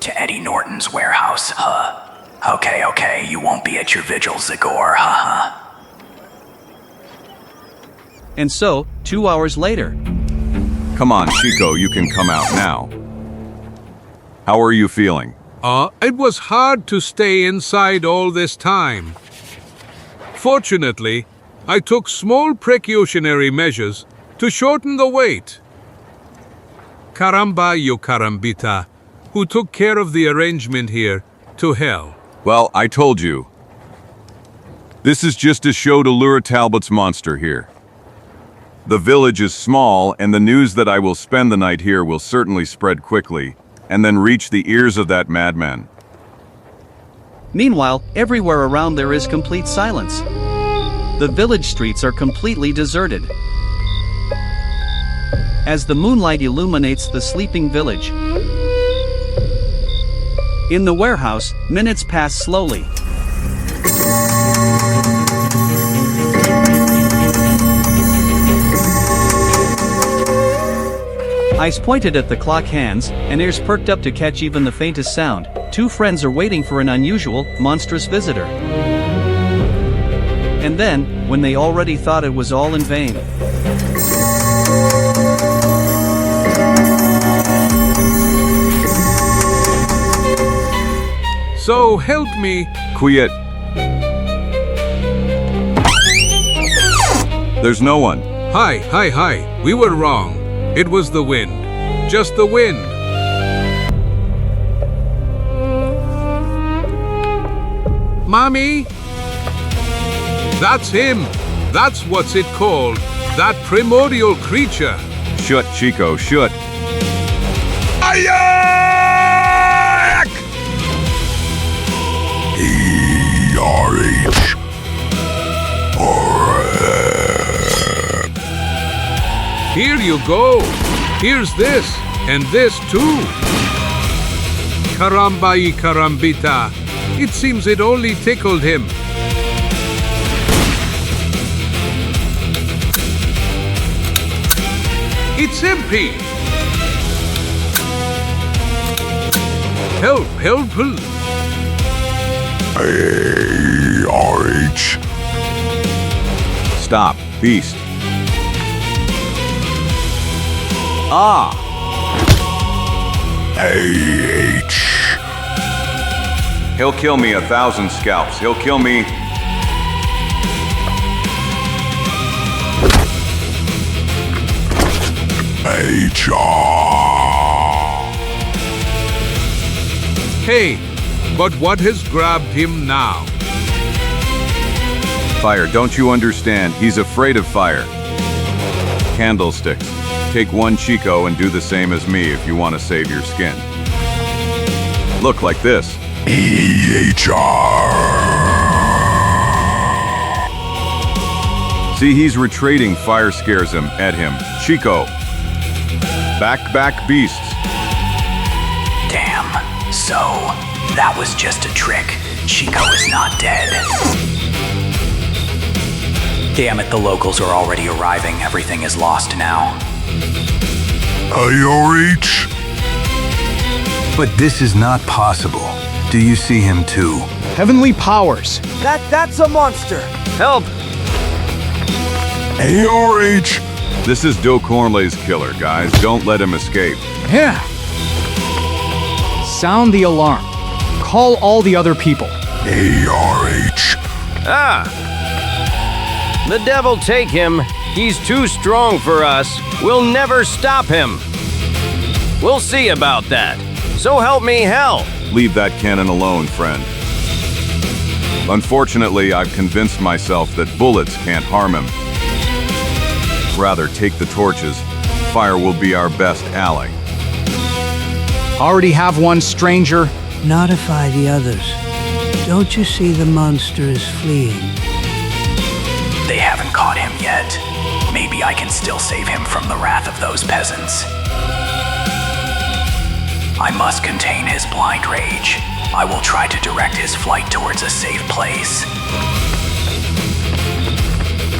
To Eddie Norton Gordon's warehouse, huh? Okay, you won't be at your vigil, Zagor, huh? And so, 2 hours later. Come on, Chico, you can come out now. How are you feeling? It was hard to stay inside all this time. Fortunately, I took small precautionary measures to shorten the wait. Caramba yo carambita, who took care of the arrangement here, to hell. Well, I told you. This is just a show to lure Talbot's monster here. The village is small, and the news that I will spend the night here will certainly spread quickly, and then reach the ears of that madman. Meanwhile, everywhere around there is complete silence. The village streets are completely deserted. As the moonlight illuminates the sleeping village. In the warehouse, minutes pass slowly. Eyes pointed at the clock hands, and ears perked up to catch even the faintest sound. Two friends are waiting for an unusual, monstrous visitor. And then, when they already thought it was all in vain. So help me. Quiet. There's no one. Hi. We were wrong. It was the wind. Just the wind. Mommy? That's him. That's what's it called. That primordial creature. Shut, Chico, shut. Ayak! E-R-H. Here you go. Here's this, and this too. Caramba y carambita. It seems it only tickled him. It's Impy. Help. A-R-H. Stop, beast. Ah! A-H. He'll kill me 1,000 scalps. He'll kill me. H-R. Hey, but what has grabbed him now? Fire, don't you understand? He's afraid of fire. Candlesticks. Take one Chico and do the same as me if you want to save your skin. Look like this. E-H-R. See, he's retreating. Fire scares him. At him. Chico. Back, beasts. Damn. So, that was just a trick. Chico is not dead. Damn it, the locals are already arriving. Everything is lost now. A-R-H. But this is not possible. Do you see him too? Heavenly powers. That's a monster. Help! A-R-H. This is Doe Cornley's killer, guys. Don't let him escape. Yeah. Sound the alarm. Call all the other people. A-R-H. Ah! The devil take him. He's too strong for us. We'll never stop him. We'll see about that. So help me hell. Leave that cannon alone, friend. Unfortunately, I've convinced myself that bullets can't harm him. Rather, take the torches. Fire will be our best ally. Already have one, stranger. Notify the others. Don't you see the monster is fleeing? They haven't caught him yet. Maybe I can still save him from the wrath of those peasants. I must contain his blind rage. I will try to direct his flight towards a safe place.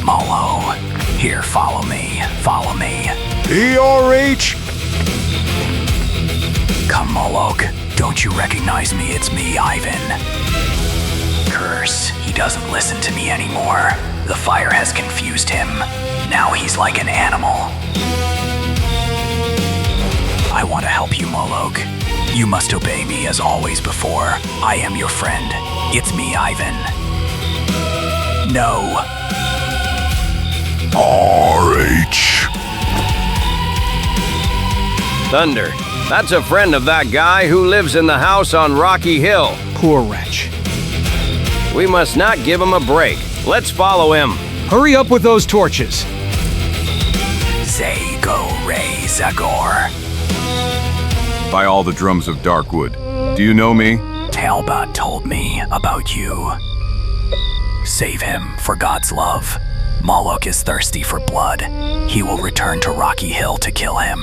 Molo, here, follow me. Follow me. E-R-H. Come, Molok. Don't you recognize me? It's me, Ivan. Curse, he doesn't listen to me anymore. The fire has confused him. Now he's like an animal. I want to help you, Molok. You must obey me as always before. I am your friend. It's me, Ivan. No. RH. Thunder, that's a friend of that guy who lives in the house on Rocky Hill. Poor wretch. We must not give him a break. Let's follow him. Hurry up with those torches. Zagor. By all the drums of Darkwood. Do you know me? Talbot told me about you. Save him, for God's love. Molok is thirsty for blood. He will return to Rocky Hill to kill him.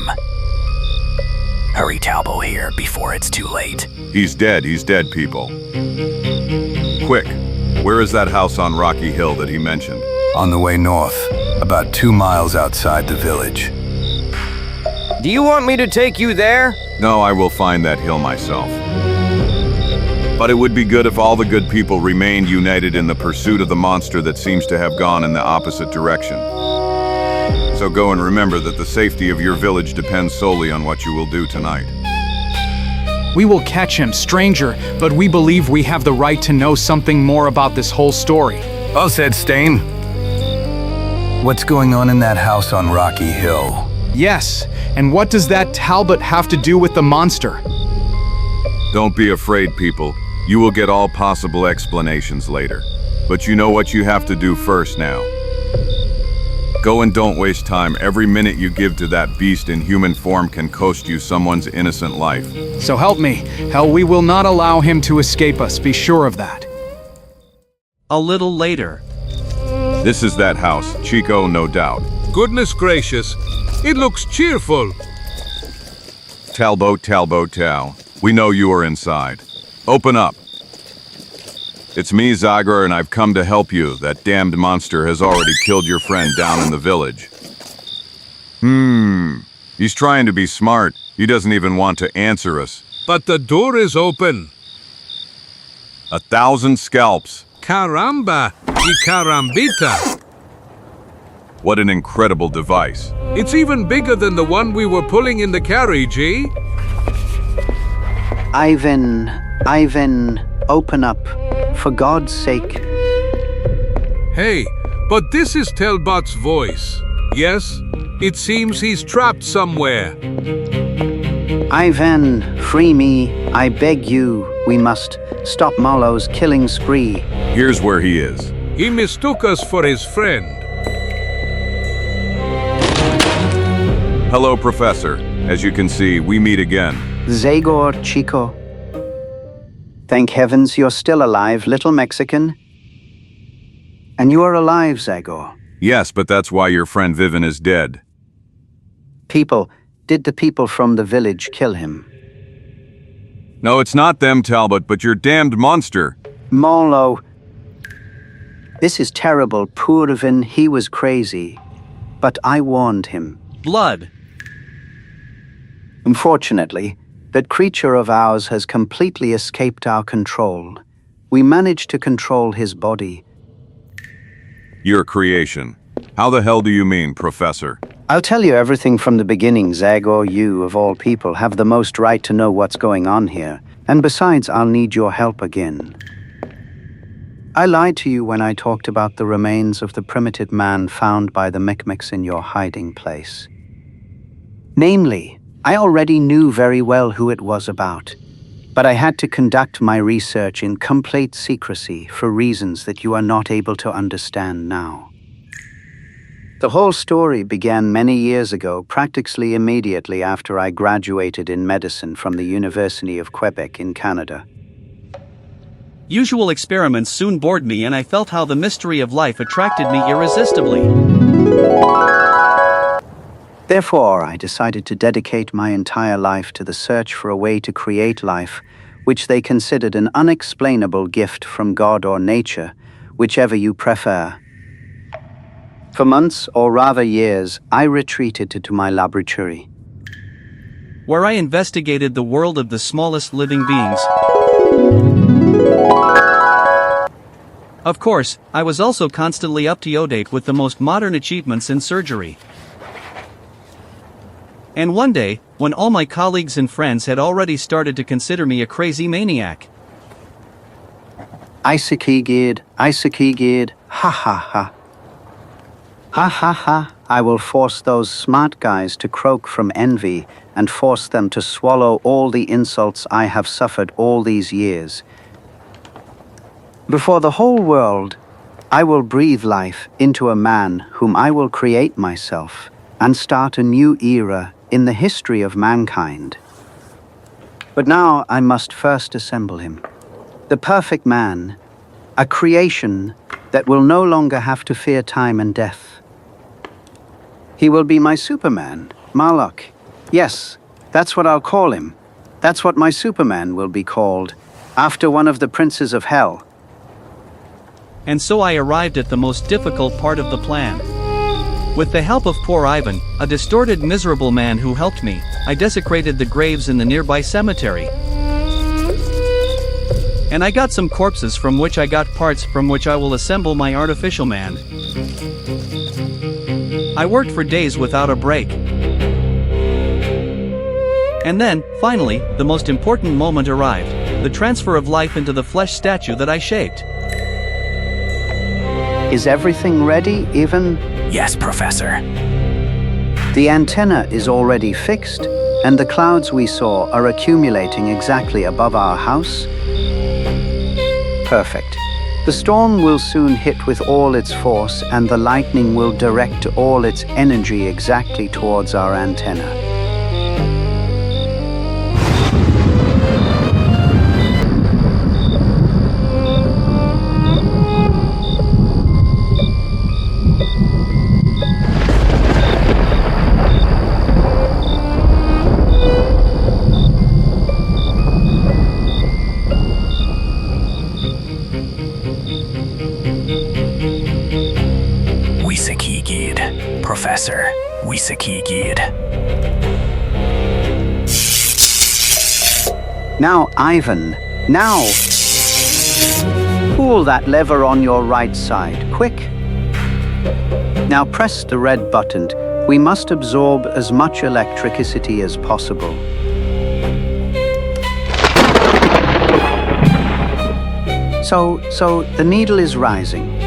Hurry Talbot here before it's too late. He's dead, people. Quick, where is that house on Rocky Hill that he mentioned? On the way north, about 2 miles outside the village. Do you want me to take you there? No, I will find that hill myself. But it would be good if all the good people remained united in the pursuit of the monster that seems to have gone in the opposite direction. So go and remember that the safety of your village depends solely on what you will do tonight. We will catch him, stranger, but we believe we have the right to know something more about this whole story. Well said, Stain. What's going on in that house on Rocky Hill? Yes, and what does that Talbot have to do with the monster? Don't be afraid, people. You will get all possible explanations later. But you know what you have to do first now. Go and don't waste time. Every minute you give to that beast in human form can cost you someone's innocent life. So help me. Hell, we will not allow him to escape us. Be sure of that. A little later. This is that house, Chico, no doubt. Goodness gracious, it looks cheerful. Talbot, we know you are inside. Open up. It's me, Zagor, and I've come to help you. That damned monster has already killed your friend down in the village. He's trying to be smart. He doesn't even want to answer us. But the door is open. 1,000 scalps. Caramba y carambita. What an incredible device. It's even bigger than the one we were pulling in the carriage, eh? Ivan, open up. For God's sake. Hey, but this is Talbot's voice. Yes, it seems he's trapped somewhere. Ivan, free me. I beg you. We must stop Molok's killing spree. Here's where he is. He mistook us for his friend. Hello, Professor. As you can see, we meet again. Zagor, Chico. Thank heavens you're still alive, little Mexican. And you are alive, Zagor. Yes, but that's why your friend Vivian is dead. Did the people from the village kill him? No, it's not them, Talbot, but your damned monster. Molok. This is terrible. Poor Ivan, he was crazy. But I warned him. Blood. Unfortunately, that creature of ours has completely escaped our control. We managed to control his body. Your creation. How the hell do you mean, Professor? I'll tell you everything from the beginning, Zagor. You, of all people, have the most right to know what's going on here. And besides, I'll need your help again. I lied to you when I talked about the remains of the primitive man found by the Micmacs in your hiding place. Namely, I already knew very well who it was about, but I had to conduct my research in complete secrecy for reasons that you are not able to understand now. The whole story began many years ago, practically immediately after I graduated in medicine from the University of Quebec in Canada. Usual experiments soon bored me, and I felt how the mystery of life attracted me irresistibly. Therefore, I decided to dedicate my entire life to the search for a way to create life, which they considered an unexplainable gift from God or nature, whichever you prefer. For months, or rather years, I retreated to my laboratory. where I investigated the world of the smallest living beings. Of course, I was also constantly up to date with the most modern achievements in surgery. And one day, when all my colleagues and friends had already started to consider me a crazy maniac. Isakigid, ha ha ha. Ha ha ha, I will force those smart guys to croak from envy and force them to swallow all the insults I have suffered all these years. Before the whole world, I will breathe life into a man whom I will create myself and start a new era in the history of mankind. But now I must first assemble him. The perfect man, a creation that will no longer have to fear time and death. He will be my Superman, Molok. Yes, that's what I'll call him. That's what my Superman will be called, after one of the princes of hell. And so I arrived at the most difficult part of the plan. With the help of poor Ivan, a distorted, miserable man who helped me, I desecrated the graves in the nearby cemetery. And I got some corpses from which I got parts from which I will assemble my artificial man. I worked for days without a break. And then, finally, the most important moment arrived, the transfer of life into the flesh statue that I shaped. Is everything ready, Ivan? Yes, Professor. The antenna is already fixed, and the clouds we saw are accumulating exactly above our house. Perfect. The storm will soon hit with all its force, and the lightning will direct all its energy exactly towards our antenna. Professor, Wisakigid. Now, Ivan, now! Pull that lever on your right side, quick! Now press the red button. We must absorb as much electricity as possible. So the needle is rising.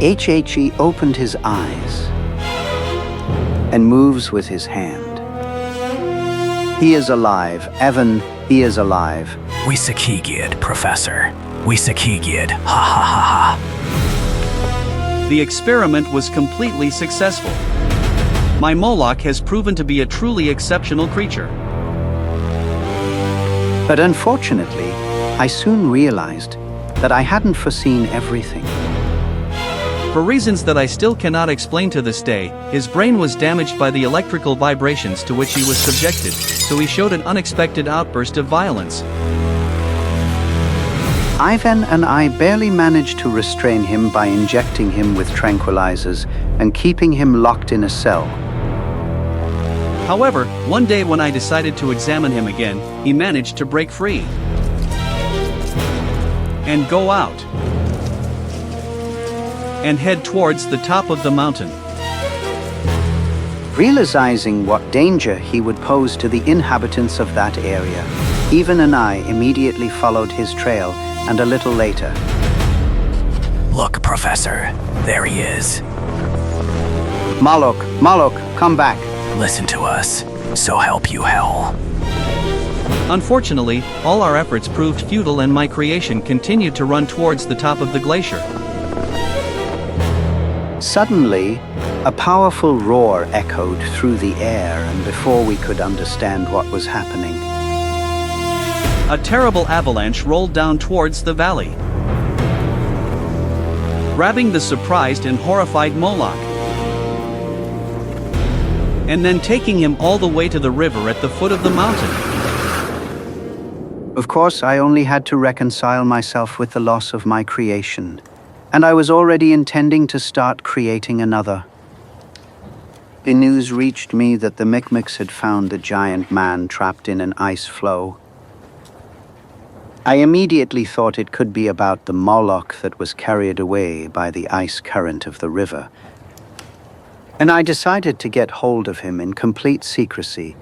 HHE opened his eyes and moves with his hand. He is alive, Evan, he is alive. Wisakigid, Professor. Wisakigid, ha ha ha ha. The experiment was completely successful. My Molok has proven to be a truly exceptional creature. But unfortunately, I soon realized that I hadn't foreseen everything. For reasons that I still cannot explain to this day, his brain was damaged by the electrical vibrations to which he was subjected, so he showed an unexpected outburst of violence. Ivan and I barely managed to restrain him by injecting him with tranquilizers and keeping him locked in a cell. However, one day when I decided to examine him again, he managed to break free and go out and head towards the top of the mountain. Realizing what danger he would pose to the inhabitants of that area, Ivan and I immediately followed his trail, and a little later... Look, Professor, there he is. Molok, come back. Listen to us, so help you hell. Unfortunately, all our efforts proved futile and my creation continued to run towards the top of the glacier. Suddenly, a powerful roar echoed through the air, and before we could understand what was happening, a terrible avalanche rolled down towards the valley, grabbing the surprised and horrified Molok, and then taking him all the way to the river at the foot of the mountain. Of course, I only had to reconcile myself with the loss of my creation, and I was already intending to start creating another. The news reached me that the Micmacs had found the giant man trapped in an ice floe. I immediately thought it could be about the Molok that was carried away by the ice current of the river. And I decided to get hold of him in complete secrecy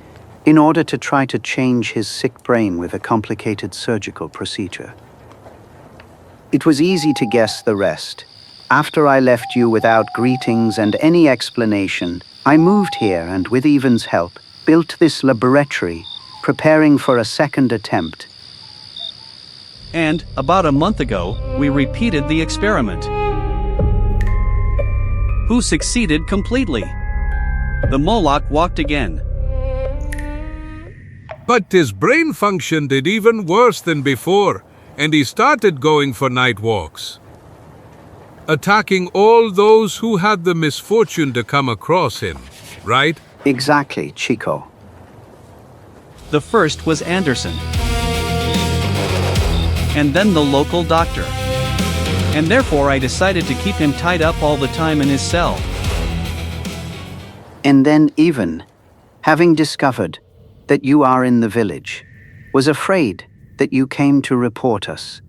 in order to try to change his sick brain with a complicated surgical procedure. It was easy to guess the rest. After I left you without greetings and any explanation, I moved here and, with Evan's help, built this laboratory, preparing for a second attempt. And, about a month ago, we repeated the experiment. Who succeeded completely? The Molok walked again. But his brain function did even worse than before, and he started going for night walks, attacking all those who had the misfortune to come across him, right? Exactly, Chico. The first was Anderson. And then the local doctor. And therefore I decided to keep him tied up all the time in his cell. And then Evan, having discovered that you are in the village, was afraid that you came to report us.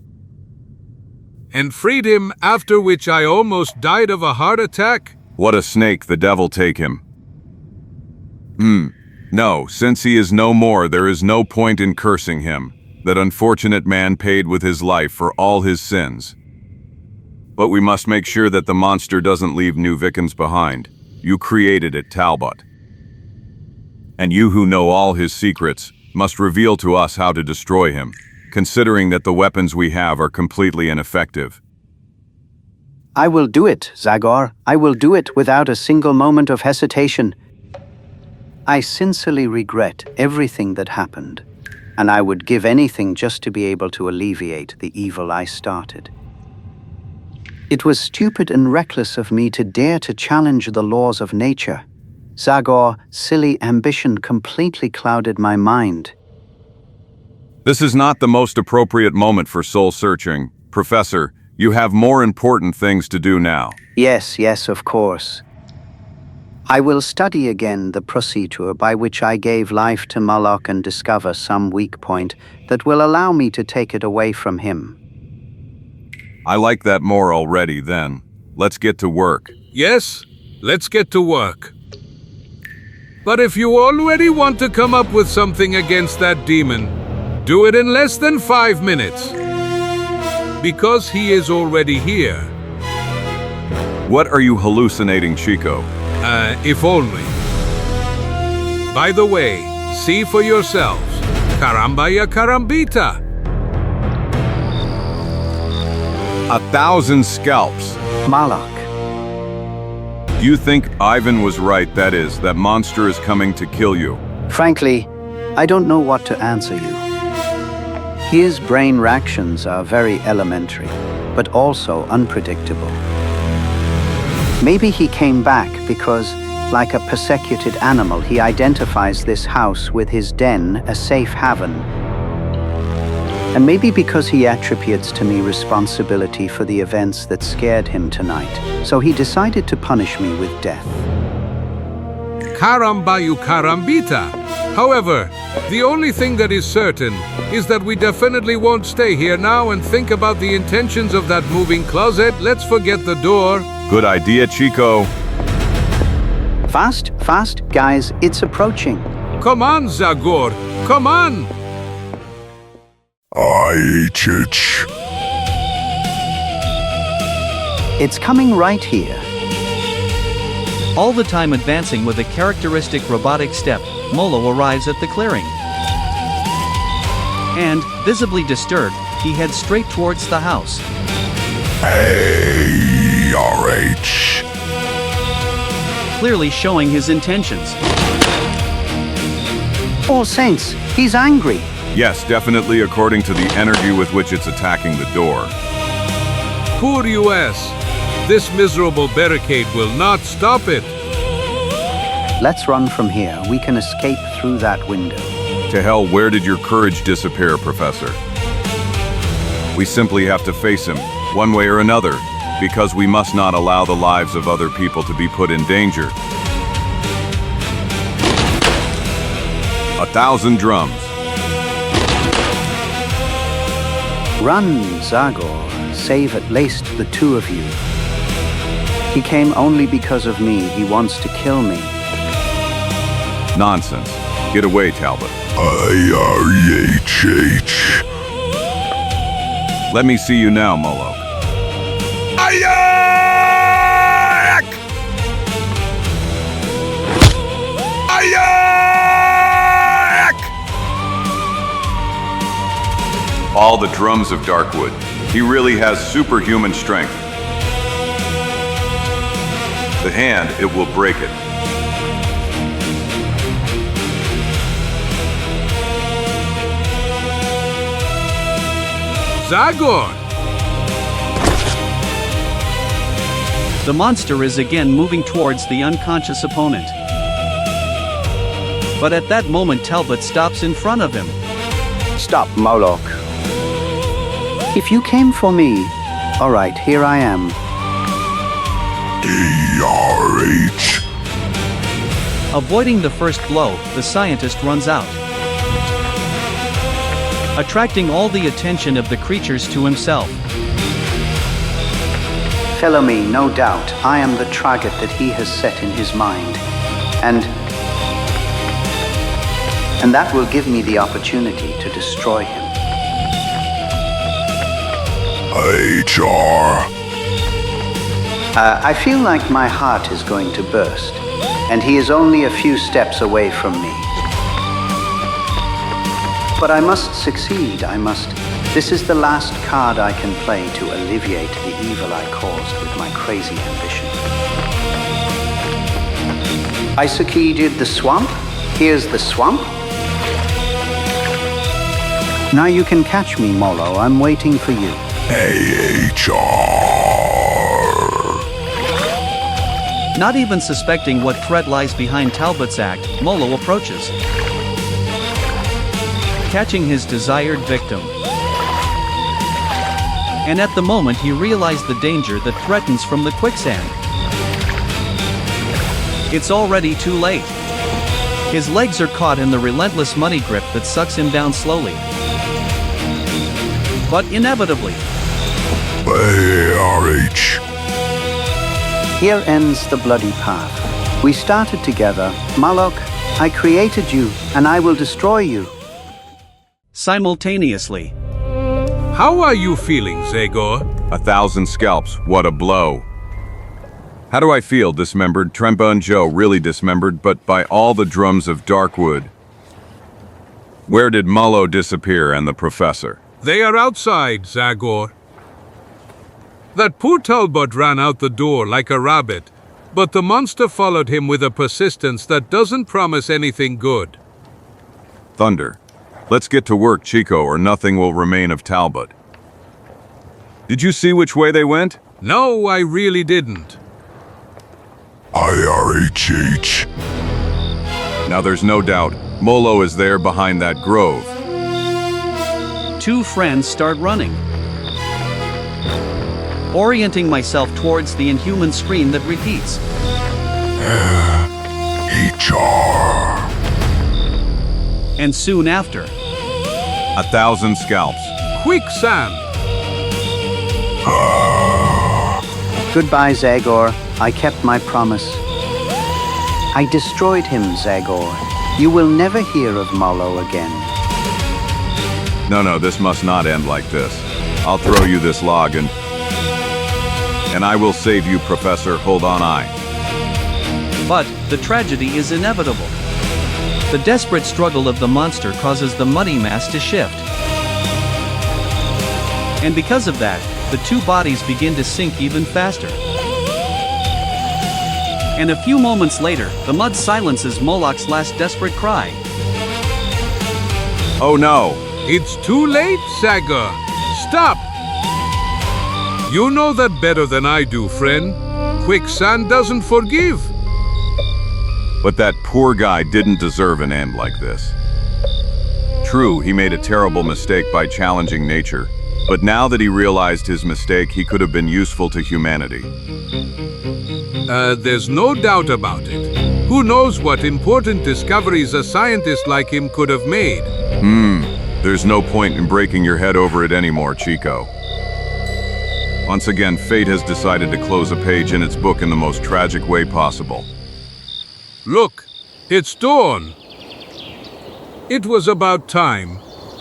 And freed him, after which I almost died of a heart attack? What a snake, the devil take him. No, since he is no more, there is no point in cursing him. That unfortunate man paid with his life for all his sins. But we must make sure that the monster doesn't leave new victims behind. You created it, Talbot. And you who know all his secrets must reveal to us how to destroy him, considering that the weapons we have are completely ineffective. I will do it, Zagor. I will do it without a single moment of hesitation. I sincerely regret everything that happened, and I would give anything just to be able to alleviate the evil I started. It was stupid and reckless of me to dare to challenge the laws of nature. Zagor, silly ambition completely clouded my mind. This is not the most appropriate moment for soul-searching. Professor, you have more important things to do now. Yes, of course. I will study again the procedure by which I gave life to Molok and discover some weak point that will allow me to take it away from him. I like that more already, then. Let's get to work. Yes, let's get to work. But if you already want to come up with something against that demon, do it in less than 5 minutes. Because he is already here. What are you hallucinating, Chico? If only. By the way, see for yourselves. Caramba ya carambita. 1,000 scalps. Molok. Do you think Ivan was right, that is, that monster is coming to kill you? Frankly, I don't know what to answer you. His brain reactions are very elementary, but also unpredictable. Maybe he came back because, like a persecuted animal, he identifies this house with his den, a safe haven. And maybe because he attributes to me responsibility for the events that scared him tonight, so he decided to punish me with death. Caramba you carambita. However, the only thing that is certain is that we definitely won't stay here now and think about the intentions of that moving closet. Let's forget the door. Good idea, Chico. Fast, guys, it's approaching. Come on, Zagor, come on! Itch. It's coming right here. All the time advancing with a characteristic robotic step, Molo arrives at the clearing. And, visibly disturbed, he heads straight towards the house. Hey, RH. Clearly showing his intentions. All Saints, he's angry. Yes, definitely according to the energy with which it's attacking the door. Poor US. This miserable barricade will not stop it. Let's run from here. We can escape through that window. To hell, where did your courage disappear, Professor? We simply have to face him, one way or another, because we must not allow the lives of other people to be put in danger. 1,000 drums. Run, Zagor. Save at least the two of you. He came only because of me. He wants to kill me. Nonsense. Get away, Talbot. I-R-E-H-H. Let me see you now, Molok. Ayak! Ayak! All the drums of Darkwood. He really has superhuman strength. The hand, it will break it. Zagor! The monster is again moving towards the unconscious opponent. But at that moment Talbot stops in front of him. Stop, Molok. If you came for me, all right, here I am. E-R-H. Avoiding the first blow, the scientist runs out, attracting all the attention of the creatures to himself. Follow me, no doubt. I am the target that he has set in his mind. And that will give me the opportunity to destroy him. H-R. I feel like my heart is going to burst, and he is only a few steps away from me. But I must succeed, I must. This is the last card I can play to alleviate the evil I caused with my crazy ambition. I succeeded the swamp. Here's the swamp. Now you can catch me, Molo. I'm waiting for you. A-H-R. Not even suspecting what threat lies behind Talbot's act, Molo approaches, catching his desired victim. And at the moment he realized the danger that threatens from the quicksand. It's already too late. His legs are caught in the relentless money grip that sucks him down slowly, but inevitably. A-R-H. Here ends the bloody path. We started together. Molok, I created you, and I will destroy you. Simultaneously. How are you feeling, Zagor? 1,000 scalps, what a blow. How do I feel, dismembered? Trempa and Joe really dismembered, but by all the drums of Darkwood. Where did Mullo disappear and the professor? They are outside, Zagor. That poor Talbot ran out the door like a rabbit, but the monster followed him with a persistence that doesn't promise anything good. Thunder. Let's get to work, Chico, or nothing will remain of Talbot. Did you see which way they went? No, I really didn't. I-R-H-H. Now there's no doubt, Molo is there behind that grove. Two friends start running, orienting myself towards the inhuman screen that repeats. H-R. And soon after, 1,000 scalps. Quicksand! Goodbye, Zagor. I kept my promise. I destroyed him, Zagor. You will never hear of Molo again. No, this must not end like this. I'll throw you this log and I will save you, Professor. Hold on, But the tragedy is inevitable. The desperate struggle of the monster causes the money mass to shift. And because of that, the two bodies begin to sink even faster. And a few moments later, the mud silences Molok's last desperate cry. Oh no! It's too late, Zagor. Stop! You know that better than I do, friend. Quicksand doesn't forgive. But that poor guy didn't deserve an end like this. True, he made a terrible mistake by challenging nature, but now that he realized his mistake, he could have been useful to humanity. There's no doubt about it. Who knows what important discoveries a scientist like him could have made? There's no point in breaking your head over it anymore, Chico. Once again, fate has decided to close a page in its book in the most tragic way possible. Look, it's dawn. It was about time.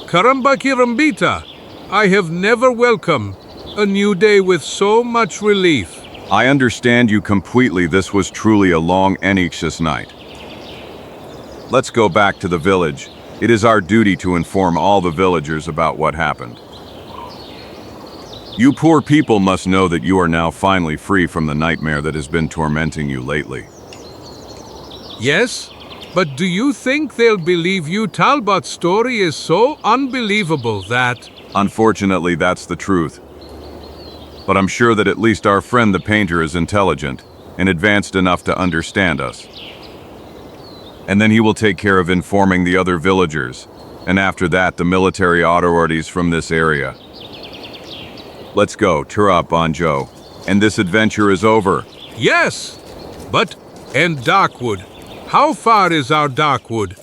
Caramba Kirambita, I have never welcomed a new day with so much relief. I understand you completely. This was truly a long and anxious night. Let's go back to the village. It is our duty to inform all the villagers about what happened. You poor people must know that you are now finally free from the nightmare that has been tormenting you lately. Yes, but do you think they'll believe you? Talbot's story is so unbelievable that... Unfortunately, that's the truth. But I'm sure that at least our friend the painter is intelligent and advanced enough to understand us. And then he will take care of informing the other villagers, and after that the military authorities from this area. Let's go, Tura Banjo, and this adventure is over. Yes, but... and Darkwood. How far is our Darkwood?